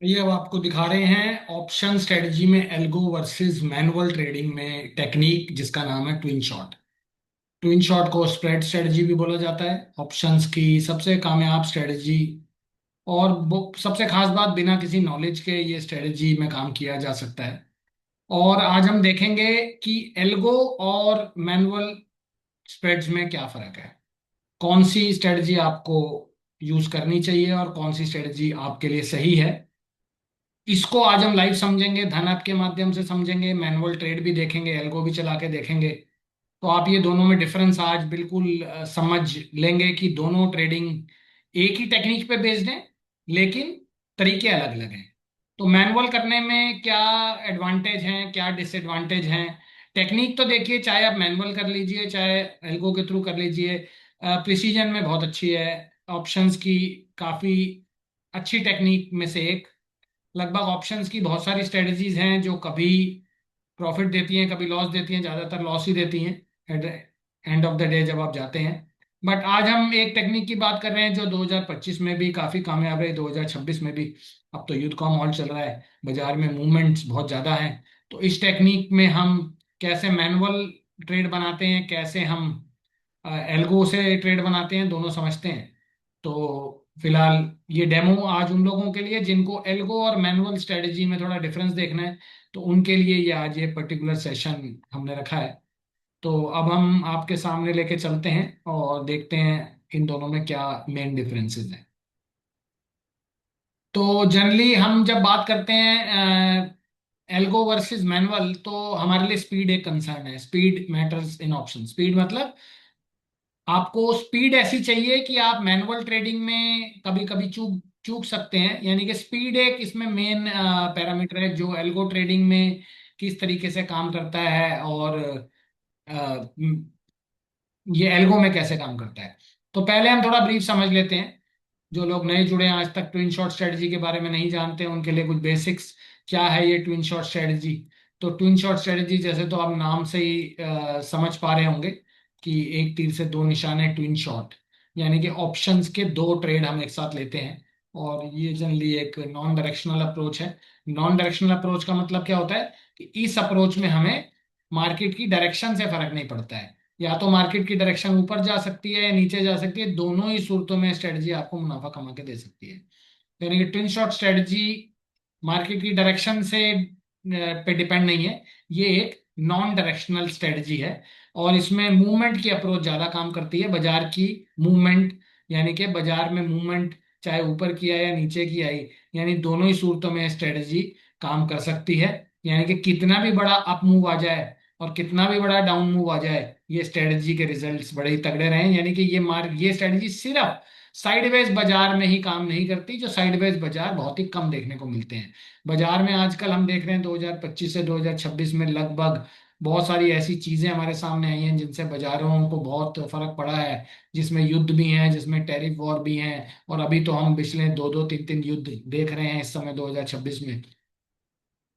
ये अब आपको दिखा रहे हैं ऑप्शन स्ट्रेटजी में एल्गो वर्सेस मैनुअल ट्रेडिंग में टेक्निक जिसका नाम है ट्विन शॉट। ट्विन शॉट को स्प्रेड स्ट्रेटजी भी बोला जाता है, ऑप्शंस की सबसे कामयाब स्ट्रेटजी। और सबसे खास बात, बिना किसी नॉलेज के ये स्ट्रेटजी में काम किया जा सकता है। और आज हम देखेंगे कि एल्गो और मैनुअल स्प्रेड्स में क्या फर्क है, कौन सी स्ट्रेटजी आपको यूज करनी चाहिए और कौन सी स्ट्रेटजी आपके लिए सही है। इसको आज हम लाइव समझेंगे, धन ऐप के माध्यम से समझेंगे, मैनुअल ट्रेड भी देखेंगे, एल्गो भी चला के देखेंगे। तो आप ये दोनों में डिफरेंस आज बिल्कुल समझ लेंगे कि दोनों ट्रेडिंग एक ही टेक्निक पे बेस्ड है, लेकिन तरीके अलग अलग हैं। तो मैनुअल करने में क्या एडवांटेज हैं, क्या डिसएडवांटेज हैं। टेक्निक तो देखिए, चाहे आप मैनुअल कर लीजिए चाहे एल्गो के थ्रू कर लीजिए, प्रिसीजन में बहुत अच्छी है। ऑप्शंस की काफ़ी अच्छी टेक्निक में से एक। लगभग ऑप्शंस की बहुत सारी स्ट्रेटजीज हैं जो कभी प्रॉफिट देती हैं, कभी लॉस देती हैं, ज़्यादातर लॉस ही देती हैं at end of the day जब आप जाते हैं। बट आज हम एक टेक्निक की बात कर रहे हैं जो 2025 में भी काफ़ी कामयाब रही, 2026 में भी। अब तो युद्ध का माहौल चल रहा है, बाजार में मूवमेंट्स बहुत ज़्यादा हैं। तो इस टेक्निक में हम कैसे मैनुअल ट्रेड बनाते हैं, कैसे हम एल्गो से ट्रेड बनाते हैं, दोनों समझते हैं। तो फिलहाल ये डेमो आज उन लोगों के लिए जिनको एल्गो और मैनुअल स्ट्रेटजी में थोड़ा डिफरेंस देखना है, तो उनके लिए ये आज ये पर्टिकुलर सेशन हमने रखा है। तो अब हम आपके सामने लेके चलते हैं और देखते हैं इन दोनों में क्या मेन डिफरेंसेस हैं। तो जनरली हम जब बात करते हैं एल्गो वर्सेस मैनुअल, तो हमारे लिए स्पीड एक कंसर्न है। Speed matters in option. Speed मतलब आपको स्पीड ऐसी चाहिए कि आप मैनुअल ट्रेडिंग में कभी कभी चूक चूक सकते हैं, यानी कि स्पीड एक इसमें मेन पैरामीटर है जो एल्गो ट्रेडिंग में किस तरीके से काम करता है, और अ, ये एल्गो में कैसे काम करता है। तो पहले हम थोड़ा ब्रीफ समझ लेते हैं। जो लोग नए जुड़े हैं, आज तक ट्विन शॉट स्ट्रेटजी के बारे में नहीं जानते हैं, उनके लिए कुछ बेसिक्स। क्या है ये ट्विन शॉट स्ट्रेटजी? तो ट्विन शॉट स्ट्रेटजी जैसे तो आप नाम से ही समझ पा रहे होंगे कि एक तीर से दो निशान है ट्विन शॉट, यानी कि ऑप्शंस के दो ट्रेड हम एक साथ लेते हैं। और ये जनरली एक नॉन डायरेक्शनल अप्रोच है। नॉन डायरेक्शनल अप्रोच का मतलब क्या होता है कि इस अप्रोच में हमें मार्केट की डायरेक्शन से फर्क नहीं पड़ता है। या तो मार्केट की डायरेक्शन ऊपर जा सकती है या नीचे जा सकती है, दोनों ही सूरतों में स्ट्रेटजी आपको मुनाफा कमा के दे सकती है। यानी कि ट्विन शॉट स्ट्रेटजी मार्केट की डायरेक्शन से पे डिपेंड नहीं है। ये एक नॉन डायरेक्शनल स्ट्रेटजी है। और इसमें मूवमेंट की अप्रोच ज्यादा काम करती है, बाजार की मूवमेंट। यानी कि बाजार में मूवमेंट चाहे ऊपर की आए या नीचे की आई, यानी दोनों ही सूरतों में स्ट्रेटजी काम कर सकती है। यानी कि कितना भी बड़ा अप मूव आ जाए और कितना भी बड़ा डाउन मूव आ जाए, ये स्ट्रेटजी के रिजल्ट्स बड़े ही तगड़े रहे। यानी कि ये स्ट्रेटजी सिर्फ साइडवेज बाजार में ही काम नहीं करती, जो साइडवेज बाजार बहुत ही कम देखने को मिलते हैं। बाजार में आजकल हम देख रहे हैं 2025 से 2026 में लगभग बहुत सारी ऐसी चीजें हमारे सामने आई हैं जिनसे बाजारों को बहुत फर्क पड़ा है। जिसमें युद्ध भी हैं, जिसमें टैरिफ वॉर भी हैं, और अभी तो हम पिछले दो दो तीन तीन युद्ध देख रहे हैं इस समय 2026 में।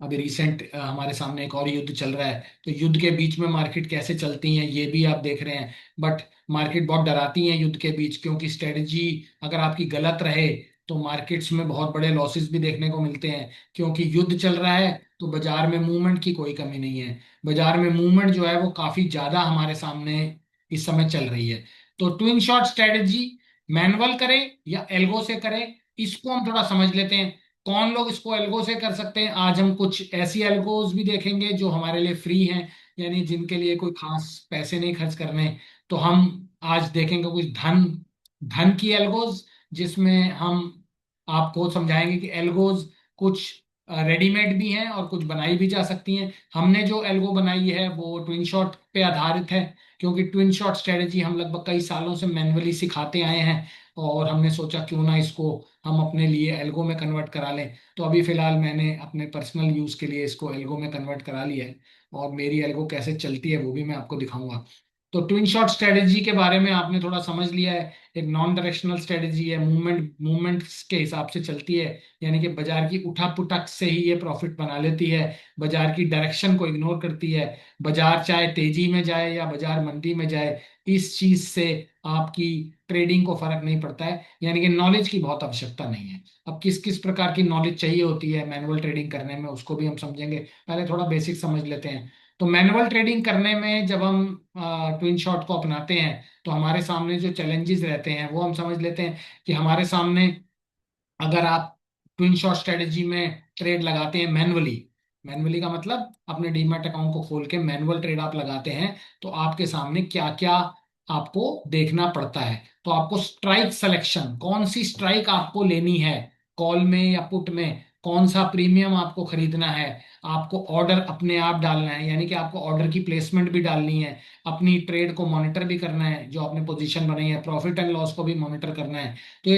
अभी रिसेंट हमारे सामने एक और युद्ध चल रहा है। तो युद्ध के बीच में मार्केट कैसे चलती हैं ये भी आप देख रहे हैं। बट मार्केट बहुत डराती हैं युद्ध के बीच, क्योंकि स्ट्रेटजी अगर आपकी गलत रहे तो मार्केट्स में बहुत बड़े लॉसेस भी देखने को मिलते हैं। क्योंकि युद्ध चल रहा है तो बाजार में मूवमेंट की कोई कमी नहीं है। बाजार में मूवमेंट जो है वो काफी ज्यादा हमारे सामने इस समय चल रही है। तो ट्विन शॉट स्ट्रेटजी मैनुअल करें या एल्गो से करें, इसको हम थोड़ा समझ लेते हैं। कौन लोग इसको एल्गो से कर सकते हैं, आज हम कुछ ऐसी एल्गोज भी देखेंगे जो हमारे लिए फ्री हैं, यानी जिनके लिए कोई खास पैसे नहीं खर्च करने। तो हम आज देखेंगे कुछ धन धन की एल्गोज, जिसमें हम आपको समझाएंगे कि एल्गोज कुछ रेडीमेड भी हैं और कुछ बनाई भी जा सकती हैं। हमने जो एल्गो बनाई है वो ट्विन शॉट पे आधारित है, क्योंकि ट्विन शॉट स्ट्रेटजी हम लगभग कई सालों से मैन्युअली सिखाते आए हैं। और हमने सोचा क्यों ना इसको हम अपने लिए एल्गो में कन्वर्ट करा लें। तो अभी फिलहाल मैंने अपने पर्सनल यूज के लिए इसको एल्गो में कन्वर्ट करा लिया है, और मेरी एल्गो कैसे चलती है वो भी मैं आपको दिखाऊंगा। तो ट्विन शॉट स्ट्रेटेजी के बारे में आपने थोड़ा समझ लिया है। एक नॉन डायरेक्शनल स्ट्रेटेजी है, मूवमेंट्स के हिसाब से चलती है, यानी कि बाजार की उठा पुटक से ही ये प्रॉफिट बना लेती है, बाजार की डायरेक्शन को इग्नोर करती है। बाजार चाहे तेजी में जाए या बाजार मंदी में जाए, इस चीज से आपकी ट्रेडिंग को फर्क नहीं पड़ता है, यानी कि नॉलेज की बहुत आवश्यकता नहीं है। अब किस किस प्रकार की नॉलेज चाहिए होती है मैनुअल ट्रेडिंग करने में, उसको भी हम समझेंगे। पहले थोड़ा बेसिक समझ लेते हैं। तो मैनुअल ट्रेडिंग करने में जब हम ट्विन शॉट को अपनाते हैं, तो हमारे सामने जो चैलेंजेस रहते हैं वो हम समझ लेते हैं। कि हमारे सामने, अगर आप ट्विन शॉट स्ट्रेटेजी में ट्रेड लगाते हैं मैनुअली, मैनुअली का मतलब अपने डीमैट अकाउंट को खोल के मैनुअल ट्रेड आप लगाते हैं, तो आपके सामने क्या क्या आपको देखना पड़ता है। तो आपको स्ट्राइक सिलेक्शन, कौन सी स्ट्राइक आपको लेनी है, कॉल में या पुट में, कौन सा प्रीमियम आपको खरीदना है, आपको ऑर्डर अपने आप डालना है, यानी कि आपको ऑर्डर की प्लेसमेंट भी डालनी है, अपनी ट्रेड को मॉनिटर भी करना है, जो आपने पोजीशन बनाई है, प्रॉफिट एंड लॉस को भी मॉनिटर करना है। तो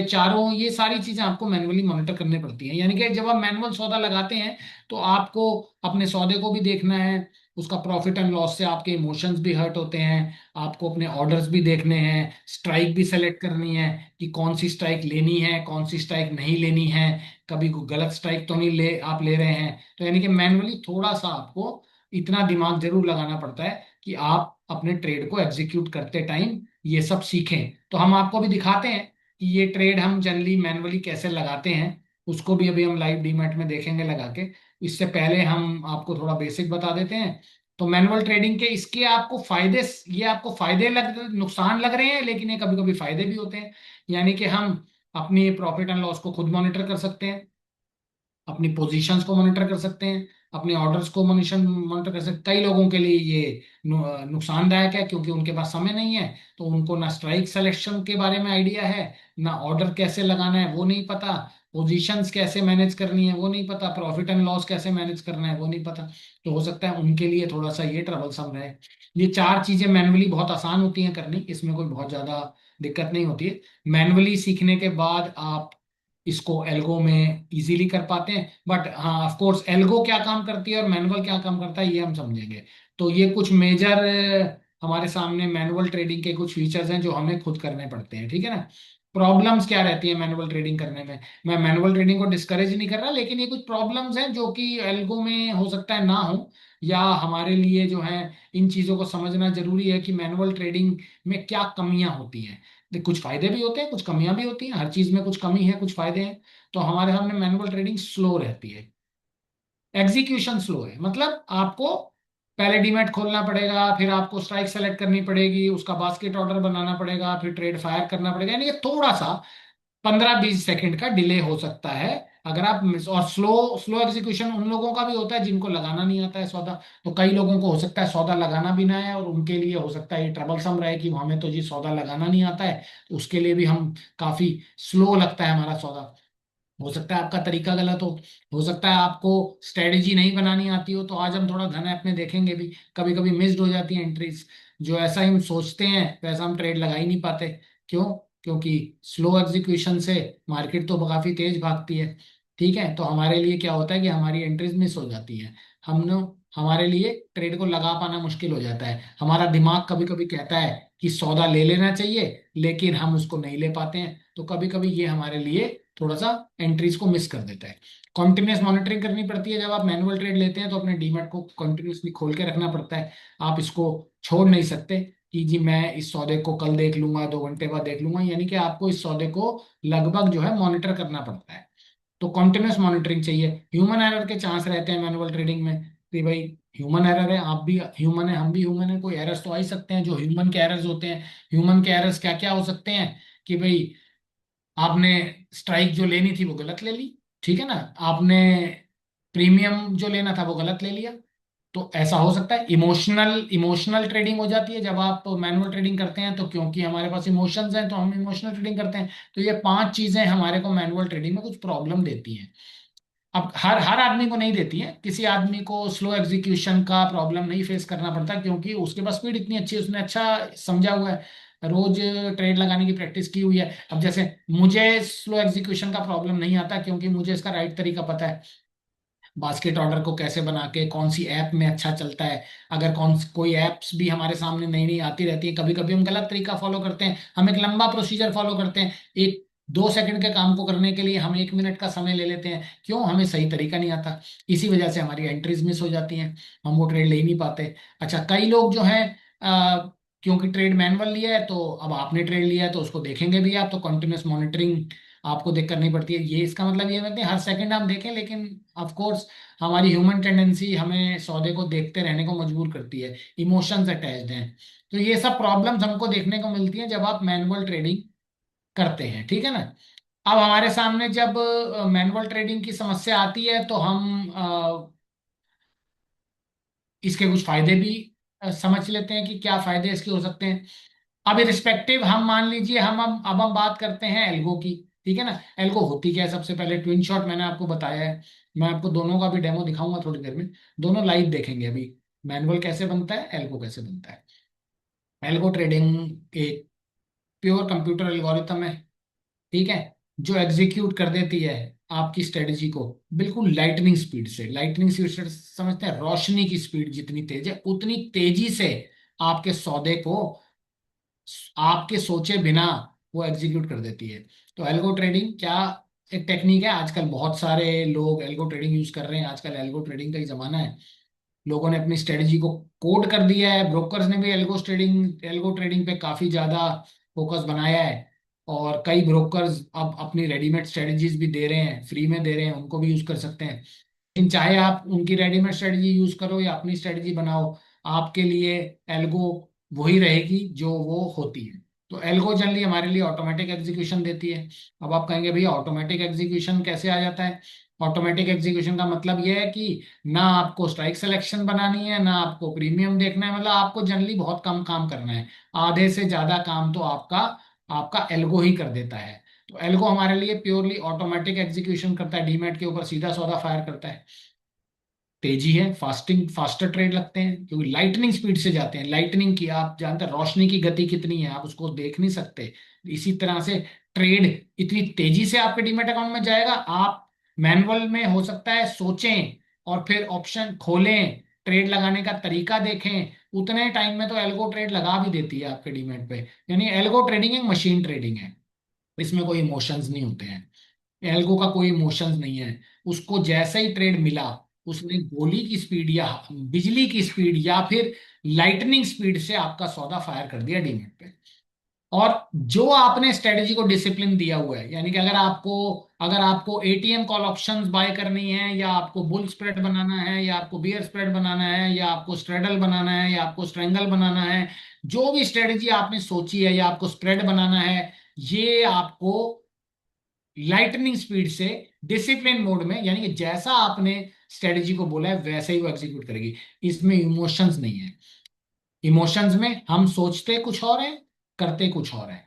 ये सारी चीजें आपको मैनुअली मॉनिटर करनी पड़ती हैं। यानी कि जब आप मैनुअल सौदा लगाते हैं, तो आपको अपने सौदे को भी देखना है, उसका प्रॉफिट एंड लॉस से आपके इमोशंस भी हर्ट होते हैं, आपको अपने ऑर्डर्स भी देखने हैं, स्ट्राइक भी सेलेक्ट करनी है कि कौन सी स्ट्राइक लेनी है, कौन सी स्ट्राइक नहीं लेनी है, कभी कोई गलत स्ट्राइक तो नहीं ले रहे हैं। तो यानी कि मैनुअली थोड़ा सा आपको इतना दिमाग जरूर लगाना पड़ता है कि आप अपने ट्रेड को एग्जीक्यूट करते टाइम ये सब सीखें। तो हम आपको भी दिखाते हैं कि ये ट्रेड हम जनरली मैनुअली कैसे लगाते हैं, उसको भी अभी हम लाइव डीमैट में देखेंगे लगा के। इससे पहले हम आपको थोड़ा बेसिक बता देते हैं। तो मैनुअल ट्रेडिंग के इसके आपको फायदे, ये आपको फायदे नुकसान लग रहे हैं, लेकिन ये कभी कभी फायदे भी होते हैं। यानी कि हम अपनी प्रॉफिट एंड लॉस को खुद मॉनिटर कर सकते हैं, अपनी पोजीशंस को मॉनिटर कर सकते हैं, अपने ऑर्डर्स को मॉनिटर कर सकते हैं। कई लोगों के लिए ये नुकसानदायक है, क्योंकि उनके पास समय नहीं है, तो उनको ना स्ट्राइक सिलेक्शन के बारे में आइडिया है, ना ऑर्डर कैसे लगाना है वो नहीं पता, पोजीशंस कैसे मैनेज करनी है वो नहीं पता, प्रॉफिट एंड लॉस कैसे मैनेज करना है वो नहीं पता। तो हो सकता है उनके लिए थोड़ा सा ये ट्रबलसम रहे। ये चार चीजें मैनुअली बहुत आसान होती हैं करनी, इसमें कोई बहुत ज्यादा दिक्कत नहीं होती है। मैनुअली सीखने के बाद आप इसको एल्गो में इजीली कर पाते हैं। बट हाँ, ऑफ कोर्स एल्गो क्या काम करती है और मैनुअल क्या काम करता है ये हम समझेंगे। तो ये कुछ मेजर हमारे सामने मैनुअल ट्रेडिंग के कुछ फीचर्स हैं जो हमें खुद करने पड़ते हैं, ठीक है ना। प्रॉब्लम्स क्या रहती है मैनुअल ट्रेडिंग करने में, मैं मैनुअल ट्रेडिंग को डिस्करेज नहीं कर रहा, लेकिन ये कुछ प्रॉब्लम्स हैं जो कि एल्गो में हो सकता है ना हो, या हमारे लिए जो है इन चीज़ों को समझना जरूरी है कि मैनुअल ट्रेडिंग में क्या कमियां होती हैं। कुछ फायदे भी होते हैं, कुछ कमियां भी होती हैं, हर चीज में कुछ कमी है कुछ फायदे हैं। तो हमारे सामने मैनुअल ट्रेडिंग स्लो रहती है, एग्जीक्यूशन स्लो है, मतलब आपको पहले डीमैट खोलना पड़ेगा, फिर आपको स्ट्राइक सेलेक्ट करनी पड़ेगी, उसका बास्केट ऑर्डर बनाना पड़ेगा, फिर ट्रेड फायर करना पड़ेगा, यानी कि थोड़ा सा 15-20 सेकंड का डिले हो सकता है। अगर आप और स्लो स्लो एग्जीक्यूशन उन लोगों का भी होता है जिनको लगाना नहीं आता है सौदा। तो कई लोगों को हो सकता है सौदा लगाना भी ना है, और उनके लिए हो सकता है ये ट्रबल सम रहे कि हमें तो जी सौदा लगाना नहीं आता है, तो उसके लिए भी हम काफी स्लो लगता है हमारा सौदा। हो सकता है आपका तरीका गलत हो सकता है आपको स्ट्रेटेजी नहीं बनानी आती हो। तो आज हम थोड़ा घन ऐप में देखेंगे भी, कभी कभी मिस्ड हो जाती है एंट्रीज, जो ऐसा ही हम सोचते हैं वैसा हम ट्रेड लगा ही नहीं पाते। क्यों? क्योंकि स्लो एग्जीक्यूशन से मार्केट तो काफी तेज भागती है, ठीक है। तो हमारे लिए क्या होता है कि हमारी एंट्रीज मिस हो जाती है, हमने हमारे लिए ट्रेड को लगा पाना मुश्किल हो जाता है। हमारा दिमाग कभी कभी कहता है कि सौदा ले लेना चाहिए, लेकिन हम उसको नहीं ले पाते हैं, तो कभी कभी ये हमारे लिए थोड़ा सा एंट्रीज को मिस कर देता है। कॉन्टिन्यूस मॉनिटरिंग करनी पड़ती है, जब आप मैनुअल ट्रेड लेते हैं तो अपने डीमैट को कॉन्टिन्यूसली खोल के रखना पड़ता है। आप इसको छोड़ नहीं सकते कि जी मैं इस सौदे को कल देख लूंगा, 2 घंटे बाद देख लूंगा, यानी कि आपको इस सौदे को लगभग जो है मॉनिटर करना पड़ता है। तो कॉन्टिन्यूस मॉनिटरिंग चाहिए। ह्यूमन एरर के चांस रहते हैं मैनुअल ट्रेडिंग में, कि भाई ह्यूमन एरर है, आप भी ह्यूमन है, हम भी ह्यूमन है, कोई एरर्स तो आ ही सकते हैं। जो ह्यूमन के एरर्स होते हैं, ह्यूमन के एरर्स क्या क्या हो सकते हैं, कि भाई आपने स्ट्राइक जो लेनी थी वो गलत ले ली, ठीक है ना, आपने प्रीमियम जो लेना था वो गलत ले लिया। तो ऐसा हो सकता है। इमोशनल इमोशनल ट्रेडिंग हो जाती है जब आप मैनुअल ट्रेडिंग करते हैं, तो क्योंकि हमारे पास इमोशंस हैं तो हम इमोशनल ट्रेडिंग करते हैं। तो ये 5 चीजें हमारे को मैनुअल ट्रेडिंग में कुछ प्रॉब्लम देती हैं। अब हर हर आदमी को नहीं देती है, किसी आदमी को स्लो एग्जीक्यूशन का प्रॉब्लम नहीं फेस करना पड़ता, क्योंकि उसके पास स्पीड इतनी अच्छी है, उसने अच्छा समझा हुआ है, रोज ट्रेड लगाने की प्रैक्टिस की हुई है। अब जैसे मुझे स्लो एग्जीक्यूशन का प्रॉब्लम नहीं आता, क्योंकि मुझे इसका राइट तरीका पता है। बास्केट ऑर्डर को कैसे बना के कौन सी ऐप में अच्छा चलता है। अगर कोई ऐप्स भी हमारे सामने नई नई आती रहती है, कभी कभी हम गलत तरीका फॉलो करते हैं, हम एक लंबा प्रोसीजर फॉलो करते हैं, एक 2 सेकंड के काम को करने के लिए हम 1 मिनट का समय ले लेते हैं, क्यों? हमें सही तरीका नहीं आता। इसी वजह से हमारी एंट्रीज मिस हो जाती हैं, हम वो ट्रेड ले ही नहीं पाते। अच्छा, कई लोग जो हैं क्योंकि ट्रेड मैनुअल लिया है, तो अब आपने ट्रेड लिया है तो उसको देखेंगे भी आप, तो कंटिन्यूस मॉनिटरिंग आपको देख करनी पड़ती है। ये इसका मतलब ये नहीं हर सेकंड आप देखें, लेकिन ऑफ कोर्स हमारी ह्यूमन टेंडेंसी हमें सौदे को देखते रहने को मजबूर करती है, इमोशंस अटैच्ड हैं। तो ये सब प्रॉब्लम्स हमको देखने को मिलती हैं जब आप मैनुअल ट्रेडिंग करते हैं, ठीक है ना। अब हमारे सामने जब मैनुअल ट्रेडिंग की समस्या आती है तो हम इसके कुछ फायदे भी समझ लेते हैं कि क्या फायदे इसके हो सकते हैं। अब रिस्पेक्टिव हम मान लीजिए अब हम बात करते हैं एल्गो की, ठीक है ना। एल्गो होती क्या है? सबसे पहले ट्विन शॉट मैंने आपको बताया है, मैं आपको दोनों का भी डेमो दिखाऊंगा थोड़ी देर में, दोनों लाइव देखेंगे अभी। मैनुअल कैसे बनता है, एल्गो कैसे बनता है। एल्गो ट्रेडिंग एक प्योर कंप्यूटर एल्गोरिथम है, ठीक है, जो एग्जीक्यूट कर देती है आपकी स्ट्रेटजी को बिल्कुल लाइटनिंग स्पीड से। लाइटनिंग स्पीड से समझते हैं, रोशनी की स्पीड जितनी तेज है उतनी तेजी से आपके सौदे को आपके सोचे बिना वो एग्जीक्यूट कर देती है। तो एल्गो ट्रेडिंग क्या एक टेक्निक है, आजकल बहुत सारे लोग एल्गो ट्रेडिंग यूज कर रहे हैं, आजकल एल्गो ट्रेडिंग का ही जमाना है। लोगों ने अपनी स्ट्रेटजी को कोड कर दिया है, ब्रोकर्स ने भी एल्गो ट्रेडिंग पे काफी ज्यादा फोकस बनाया है। और कई ब्रोकर्स अब अपनी रेडीमेड स्ट्रेटजीज भी दे रहे हैं, फ्री में दे रहे हैं, उनको भी यूज कर सकते हैं। लेकिन चाहे आप उनकी रेडीमेड स्ट्रेटजी यूज करो या अपनी स्ट्रेटजी बनाओ, आपके लिए एल्गो वही रहेगी जो वो होती है। तो एल्गो जनरली हमारे लिए ऑटोमेटिक एग्जीक्यूशन देती है। अब आप कहेंगे भैया ऑटोमेटिक एग्जीक्यूशन कैसे आ जाता है? ऑटोमेटिक एग्जीक्यूशन का मतलब यह है कि ना आपको स्ट्राइक सिलेक्शन बनानी है, ना आपको प्रीमियम देखना है, मतलब आपको जनरली बहुत कम काम करना है। आधे से ज्यादा काम तो आपका आपका एल्गो ही कर देता है। तो एल्गो हमारे लिए प्योरली ऑटोमेटिक एग्जीक्यूशन करता है, डीमैट के ऊपर सीधा सौदा फायर करता है। तेजी है, फास्टर ट्रेड लगते हैं क्योंकि लाइटनिंग स्पीड से जाते हैं। लाइटनिंग की आप जानते हैं रोशनी की गति कितनी है, आप उसको देख नहीं सकते। इसी तरह से ट्रेड इतनी तेजी से आपके डीमैट अकाउंट में जाएगा। आप मैनुअल में हो सकता है सोचें और फिर ऑप्शन खोलें, ट्रेड लगाने का तरीका देखें, उतने टाइम में तो एल्गो ट्रेड लगा भी देती है आपके डीमैट पे। यानी एल्गो ट्रेडिंग एक मशीन ट्रेडिंग है, इसमें कोई इमोशंस नहीं होते हैं। एल्गो का कोई इमोशंस नहीं है। उसको जैसे ही ट्रेड मिला, उसने गोली की स्पीड या बिजली की स्पीड या फिर लाइटनिंग स्पीड से आपका सौदा फायर कर दिया डीमेट पे। और जो आपने स्ट्रेटजी को डिसिप्लिन दिया हुआ है, यानी कि अगर आपको एटीएम कॉल ऑप्शंस बाय करनी है, या आपको बुल स्प्रेड बनाना है, या आपको बियर स्प्रेड बनाना है, या आपको स्ट्रेडल बनाना है, या आपको स्ट्रेंगल बनाना है, जो भी स्ट्रेटजी आपने सोची है, या आपको स्प्रेड बनाना है, ये आपको लाइटनिंग स्पीड से डिसिप्लिन मोड में, यानी कि जैसा आपने स्ट्रेटजी को बोला है वैसे ही वो एग्जीक्यूट करेगी। इसमें इमोशंस नहीं है। इमोशंस में हम सोचते कुछ और है, करते कुछ और है।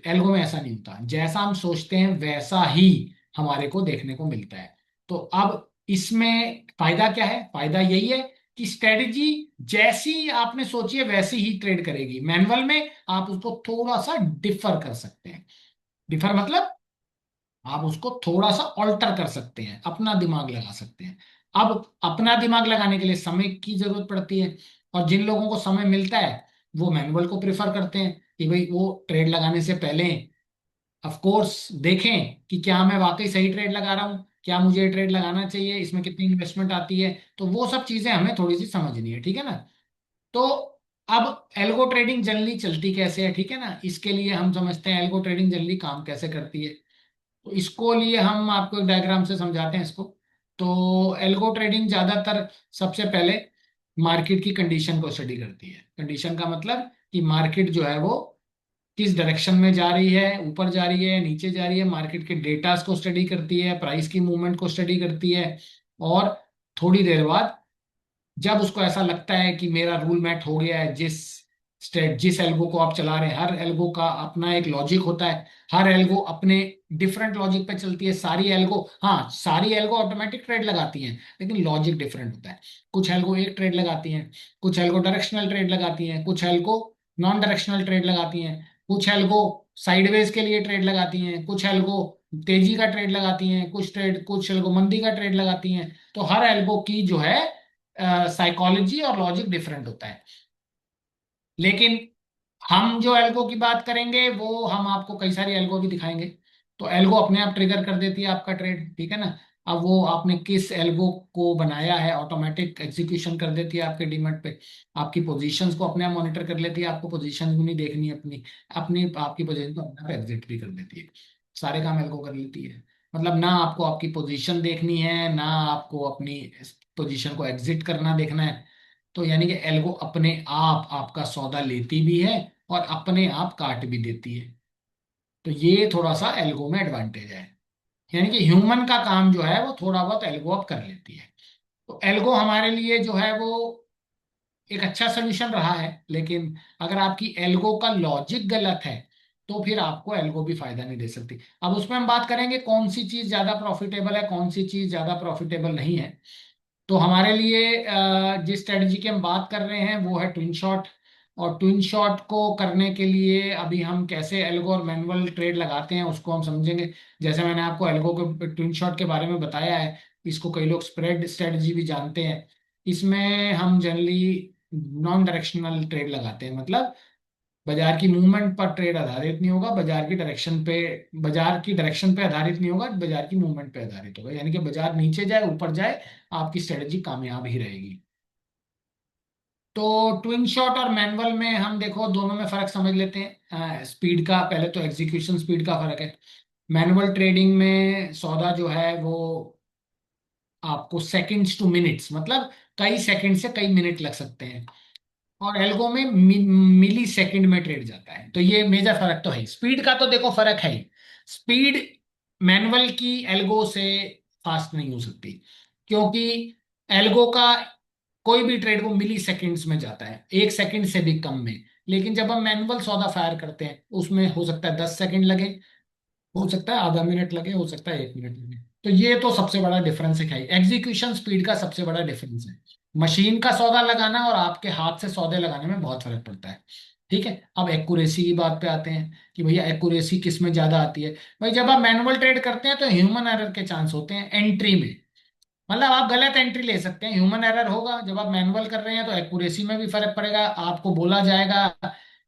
एल्गो में ऐसा नहीं होता, जैसा हम सोचते हैं वैसा ही हमारे को देखने को मिलता है। तो अब इसमें फायदा क्या है? फायदा यही है कि स्ट्रेटजी जैसी आपने सोची है वैसी ही ट्रेड करेगी। मैनुअल में आप उसको थोड़ा सा डिफर कर सकते हैं। डिफर मतलब आप उसको थोड़ा सा ऑल्टर कर सकते हैं, अपना दिमाग लगा सकते हैं। अब अपना दिमाग लगाने के लिए समय की जरूरत पड़ती है, और जिन लोगों को समय मिलता है वो मैनुअल को प्रेफर करते हैं कि भाई वो ट्रेड लगाने से पहले ऑफ कोर्स देखें कि क्या मैं वाकई सही ट्रेड लगा रहा हूँ, क्या मुझे ये ट्रेड लगाना चाहिए, इसमें कितनी इन्वेस्टमेंट आती है। तो वो सब चीजें हमें थोड़ी सी समझनी है, ठीक है ना। तो अब एल्गो ट्रेडिंग जनरली चलती कैसे है, ठीक है ना, इसके लिए हम समझते हैं एल्गो ट्रेडिंग जनरली काम कैसे करती है। तो इसको लिए हम आपको एक डायग्राम से समझाते हैं इसको। तो एल्गो ट्रेडिंग ज्यादातर सबसे पहले मार्केट की कंडीशन को स्टडी करती है। कंडीशन का मतलब कि मार्केट जो है वो किस डायरेक्शन में जा रही है, ऊपर जा रही है, नीचे जा रही है, मार्केट के डेटास को स्टडी करती है, प्राइस की मूवमेंट को स्टडी करती है। और थोड़ी देर बाद जब उसको ऐसा लगता है कि मेरा रूल मैच हो गया है, जिस एल्गो को आप चला रहे हैं, हर एल्गो का अपना एक लॉजिक होता है, हर एल्गो अपने डिफरेंट लॉजिक पे चलती है। सारी एल्गो ऑटोमेटिक ट्रेड लगाती हैं, लेकिन लॉजिक डिफरेंट होता है। कुछ एल्गो एक ट्रेड लगाती हैं, कुछ एल्गो डायरेक्शनल ट्रेड लगाती हैं, कुछ एल्गो नॉन डायरेक्शनल ट्रेड लगाती हैं, कुछ एल्गो साइडवेज के लिए ट्रेड लगाती हैं, कुछ एल्गो तेजी का ट्रेड लगाती हैं, कुछ एल्गो मंदी का ट्रेड लगाती हैं। तो हर एल्गो की जो है साइकोलॉजी और लॉजिक डिफरेंट होता है। लेकिन हम जो एल्गो की बात करेंगे वो हम आपको कई सारी एल्गो भी दिखाएंगे। तो एल्गो अपने आप ट्रिगर कर देती है आपका ट्रेड, ठीक है ना। अब वो आपने किस एल्गो को बनाया है, ऑटोमेटिक एग्जीक्यूशन कर देती है आपके डीमैट पे। आपकी पोजीशंस को अपने आप मॉनिटर कर लेती है, आपको पोजीशंस भी नहीं देखनी है अपनी, अपनी आपकी पोजीशन को अपने आप एग्जिट भी कर देती है। सारे काम एल्गो कर लेती है। मतलब ना आपको आपकी पोजीशन देखनी है, ना आपको अपनी पोजीशन को एग्जिट करना देखना है। तो यानी कि एल्गो अपने आप आपका सौदा लेती भी है और अपने आप काट भी देती है। तो ये थोड़ा सा एल्गो में एडवांटेज है। यानी कि ह्यूमन का काम जो है वो थोड़ा बहुत एल्गो अब कर लेती है। तो एल्गो हमारे लिए जो है वो एक अच्छा सोल्यूशन रहा है। लेकिन अगर आपकी एल्गो का लॉजिक गलत है तो फिर आपको एल्गो भी फायदा नहीं दे सकती। अब उसमें हम बात करेंगे कौन सी चीज ज्यादा प्रॉफिटेबल है, कौन सी चीज ज्यादा प्रॉफिटेबल नहीं है। तो हमारे लिए जिस स्ट्रेटजी की हम बात कर रहे हैं वो है ट्विन शॉट। और ट्विन शॉट को करने के लिए अभी हम कैसे एल्गो और मैनुअल ट्रेड लगाते हैं उसको हम समझेंगे। जैसे मैंने आपको एल्गो के ट्विन शॉट के बारे में बताया है, इसको कई लोग स्प्रेड स्ट्रेटजी भी जानते हैं। इसमें हम जनरली नॉन डायरेक्शनल ट्रेड लगाते हैं। मतलब बाजार की मूवमेंट पर ट्रेड आधारित नहीं होगा, बाजार की डायरेक्शन पे आधारित नहीं होगा, बाजार की मूवमेंट पे आधारित होगा। यानी कि बाजार नीचे जाए ऊपर जाए आपकी स्ट्रेटजी कामयाब ही रहेगी। तो ट्विन शॉट और मैनुअल में हम देखो दोनों में फर्क समझ लेते हैं। स्पीड का, पहले तो एग्जीक्यूशन स्पीड का फर्क है। मैनुअल ट्रेडिंग में सौदा जो है वो आपको सेकंड्स टू मिनट्स, मतलब कई सेकंड से कई मिनट लग सकते हैं। और एल्गो में मिली सेकंड में ट्रेड जाता है। तो ये मेजर फर्क तो है। स्पीड का तो देखो फर्क है ही। स्पीड मैनुअल की एल्गो से फास्ट नहीं हो सकती, क्योंकि एल्गो का कोई भी ट्रेड वो मिली सेकंड्स में जाता है, एक सेकंड से भी कम में। लेकिन जब हम मैनुअल सौदा फायर करते हैं उसमें हो सकता है 10 सेकंड लगे, हो सकता है आधा मिनट लगे, हो सकता है 1 मिनट लगे। तो ये तो सबसे बड़ा डिफरेंस है। क्या एग्जीक्यूशन स्पीड का सबसे बड़ा डिफरेंस है। मशीन का सौदा लगाना और आपके हाथ से सौदे लगाने में बहुत फर्क पड़ता है। ठीक है, अब एक्यूरेसी की बात पे आते हैं कि भैया एक्यूरेसी किस में ज्यादा आती है। भाई जब आप मैनुअल ट्रेड करते हैं तो ह्यूमन एरर के चांस होते हैं एंट्री में। मतलब आप गलत एंट्री ले सकते हैं, ह्यूमन एरर होगा। जब आप मैनुअल कर रहे हैं तो एक्यूरेसी में भी फर्क पड़ेगा। आपको बोला जाएगा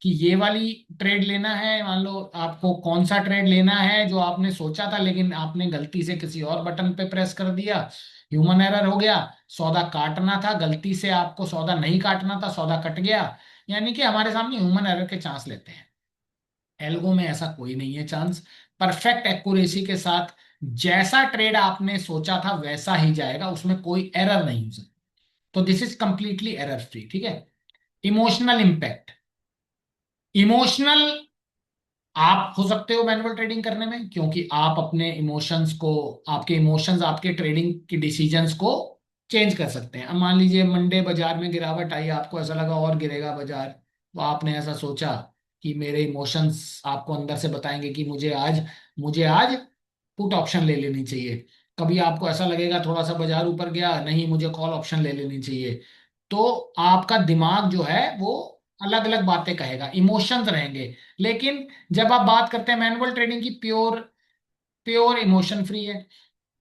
कि ये वाली ट्रेड लेना है, मान लो आपको कौन सा ट्रेड लेना है जो आपने सोचा था लेकिन आपने गलती से किसी और बटन पे प्रेस कर दिया, ह्यूमन एरर हो गया। सौदा काटना था, गलती से आपको सौदा नहीं काटना था, सौदा कट गया। यानी कि हमारे सामने ह्यूमन एरर के चांस लेते हैं। एल्गो में ऐसा कोई नहीं है चांस। परफेक्ट एक्यूरेसी के साथ जैसा ट्रेड आपने सोचा था वैसा ही जाएगा, उसमें कोई एरर नहीं हो सकती। तो this is completely error free, ठीक है। Emotional impact. इमोशनल आप हो सकते हो मैनुअल ट्रेडिंग करने में, क्योंकि आप अपने इमोशंस को, आपके इमोशंस आपके ट्रेडिंग की डिसीजंस को चेंज कर सकते हैं। अब मान लीजिए मंडे बाजार में गिरावट आई, आपको ऐसा लगा और गिरेगा बाजार, तो आपने ऐसा सोचा कि मेरे इमोशंस आपको अंदर से बताएंगे कि मुझे आज पुट ऑप्शन ले लेनी चाहिए। कभी आपको ऐसा लगेगा थोड़ा सा बाजार ऊपर गया, नहीं मुझे कॉल ऑप्शन ले लेनी चाहिए। तो आपका दिमाग जो है वो अलग अलग बातें कहेगा, इमोशंस रहेंगे। लेकिन जब आप बात करते हैं मैनुअल ट्रेडिंग की, प्योर प्योर इमोशन फ्री है।